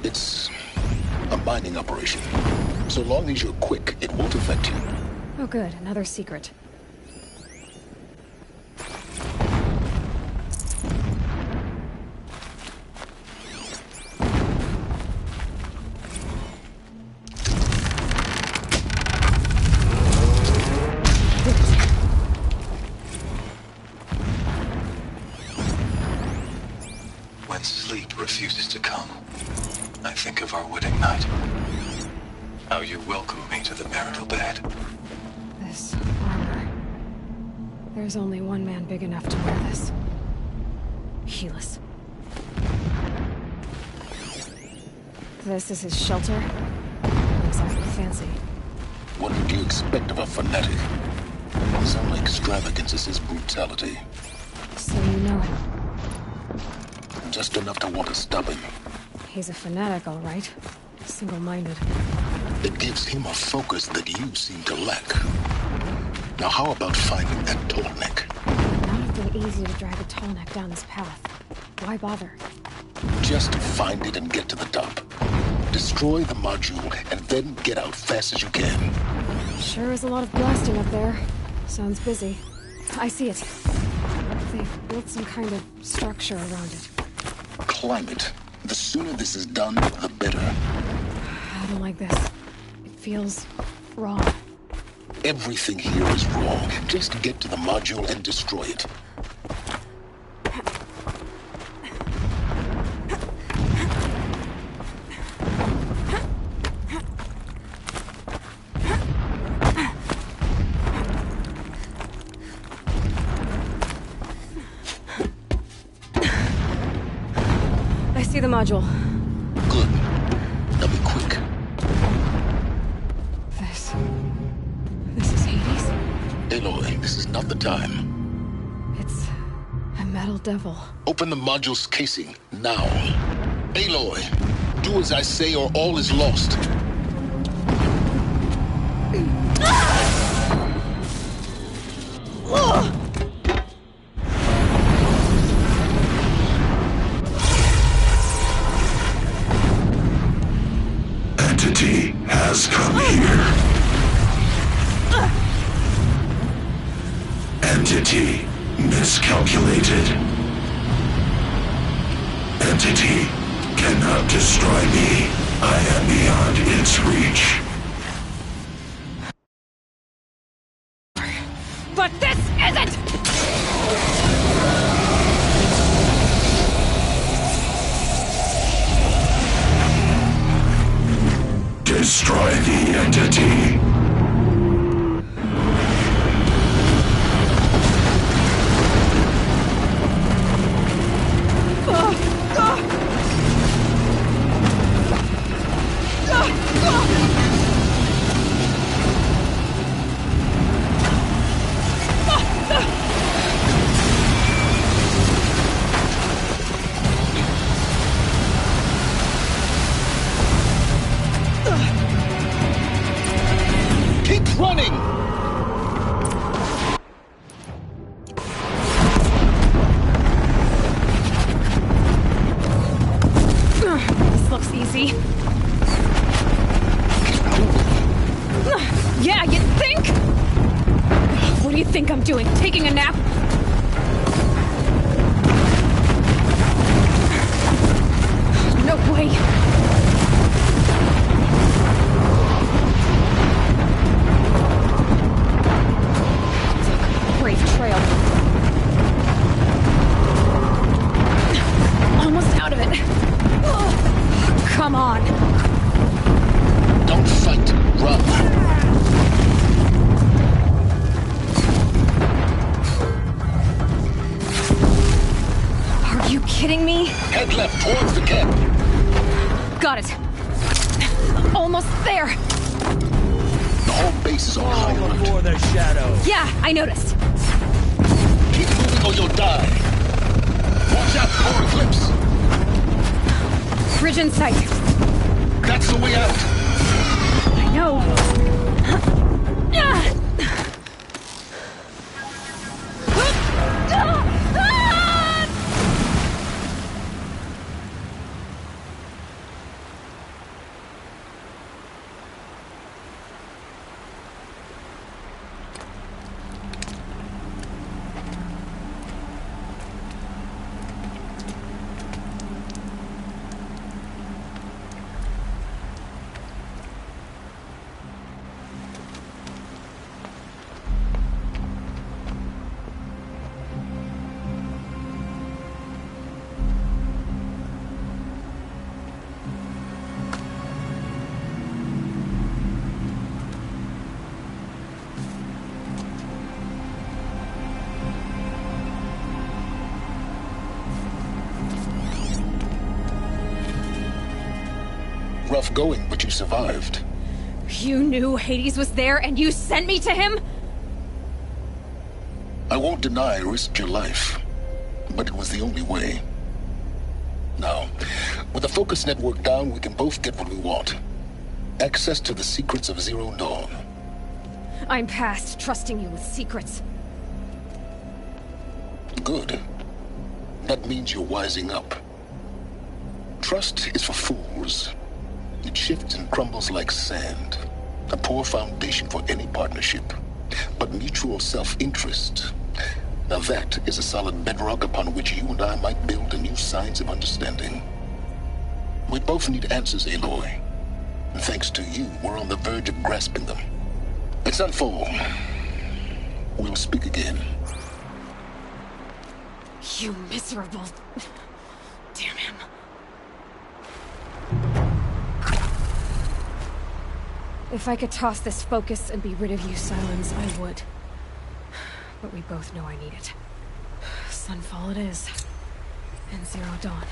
It's a mining operation. So long as you're quick, it won't affect you. Oh good, another secret. When sleep refuses to come, I think of our wedding night. How you welcomed me to the marital bed. This armor. There's only one man big enough to wear this. Helis. This is his shelter. Exactly fancy. What did you expect of a fanatic? His only extravagance is his brutality. So you know him. Just enough to want to stop him. He's a fanatic, all right. Single-minded. It gives him a focus that you seem to lack. Now how about finding that tall neck? Not have been easy to drag a tall neck down this path. Why bother? Just find it and get to the top. Destroy the module and then get out fast as you can. Sure is a lot of blasting up there. Sounds busy. I see it. They've built some kind of structure around it. Climb it. The sooner this is done, the better. I don't like this. It feels wrong. Everything here is wrong. Just get to the module and destroy it. I see the module. Good. Now be quick. This is Hades? Aloy, this is not the time. It's a metal devil. Open the module's casing, now. Aloy, do as I say or all is lost. Entity has come here. Entity miscalculated. Entity cannot destroy me. I am beyond its reach. But this isn't! Destroy the entity. Keep running! This looks easy. Yeah, you think? What do you think I'm doing? Taking a nap? No way. Brave trail. Almost out of it. Come on. Don't fight. Run. Are you kidding me? Head left towards the camp. Got it. Almost there. The whole base is on high alert. Before the shadow. Yeah, I noticed. Keep moving or you'll die. Watch out for eclipse. Bridge in sight. That's the way out. I know. Rough going, but you survived. You knew Hades was there and you sent me to him? I won't deny I risked your life, but it was the only way. Now, with the focus network down, we can both get what we want. Access to the secrets of Zero Dawn. I'm past trusting you with secrets. Good. That means you're wising up. Trust is for fools. It shifts and crumbles like sand. A poor foundation for any partnership. But mutual self-interest, now that is a solid bedrock upon which you and I might build anew signs of understanding. We both need answers, Aloy. And thanks to you, we're on the verge of grasping them. At Sunfall, we'll speak again. You miserable... Damn him. If I could toss this focus and be rid of you, Silence, I would. But we both know I need it. Sunfall it is. And Zero Dawn.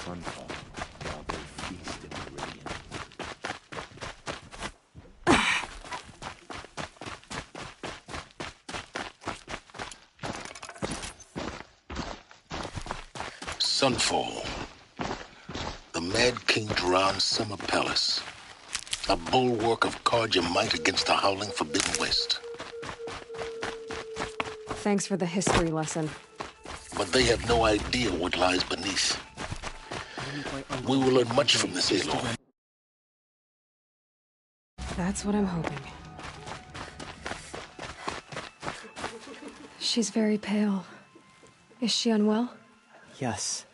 Sunfall while they feast in the radiant. Sunfall. The Mad King Duran's summer palace. A bulwark of Carja might against the howling Forbidden West. Thanks for the history lesson. But they have no idea what lies beneath. We will learn much from this, Aloy. That's what I'm hoping. She's very pale. Is she unwell? Yes.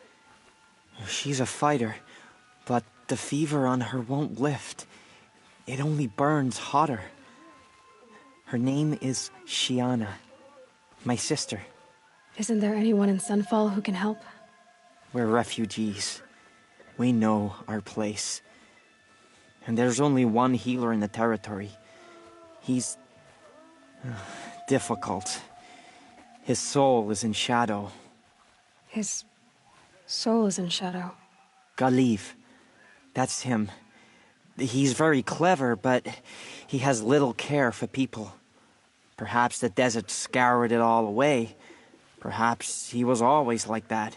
She's a fighter, but the fever on her won't lift. It only burns hotter. Her name is Shiana, my sister. Isn't there anyone in Sunfall who can help? We're refugees. We know our place. And there's only one healer in the territory. He's difficult. His soul is in shadow. His soul is in shadow. Galiv. That's him. He's very clever, but he has little care for people. Perhaps the desert scoured it all away. Perhaps he was always like that.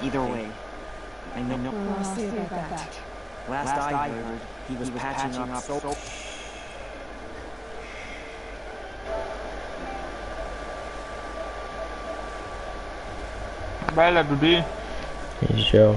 Either way, I know. We'll see about that. Last I heard, he was patching up so... bella baby. Joe.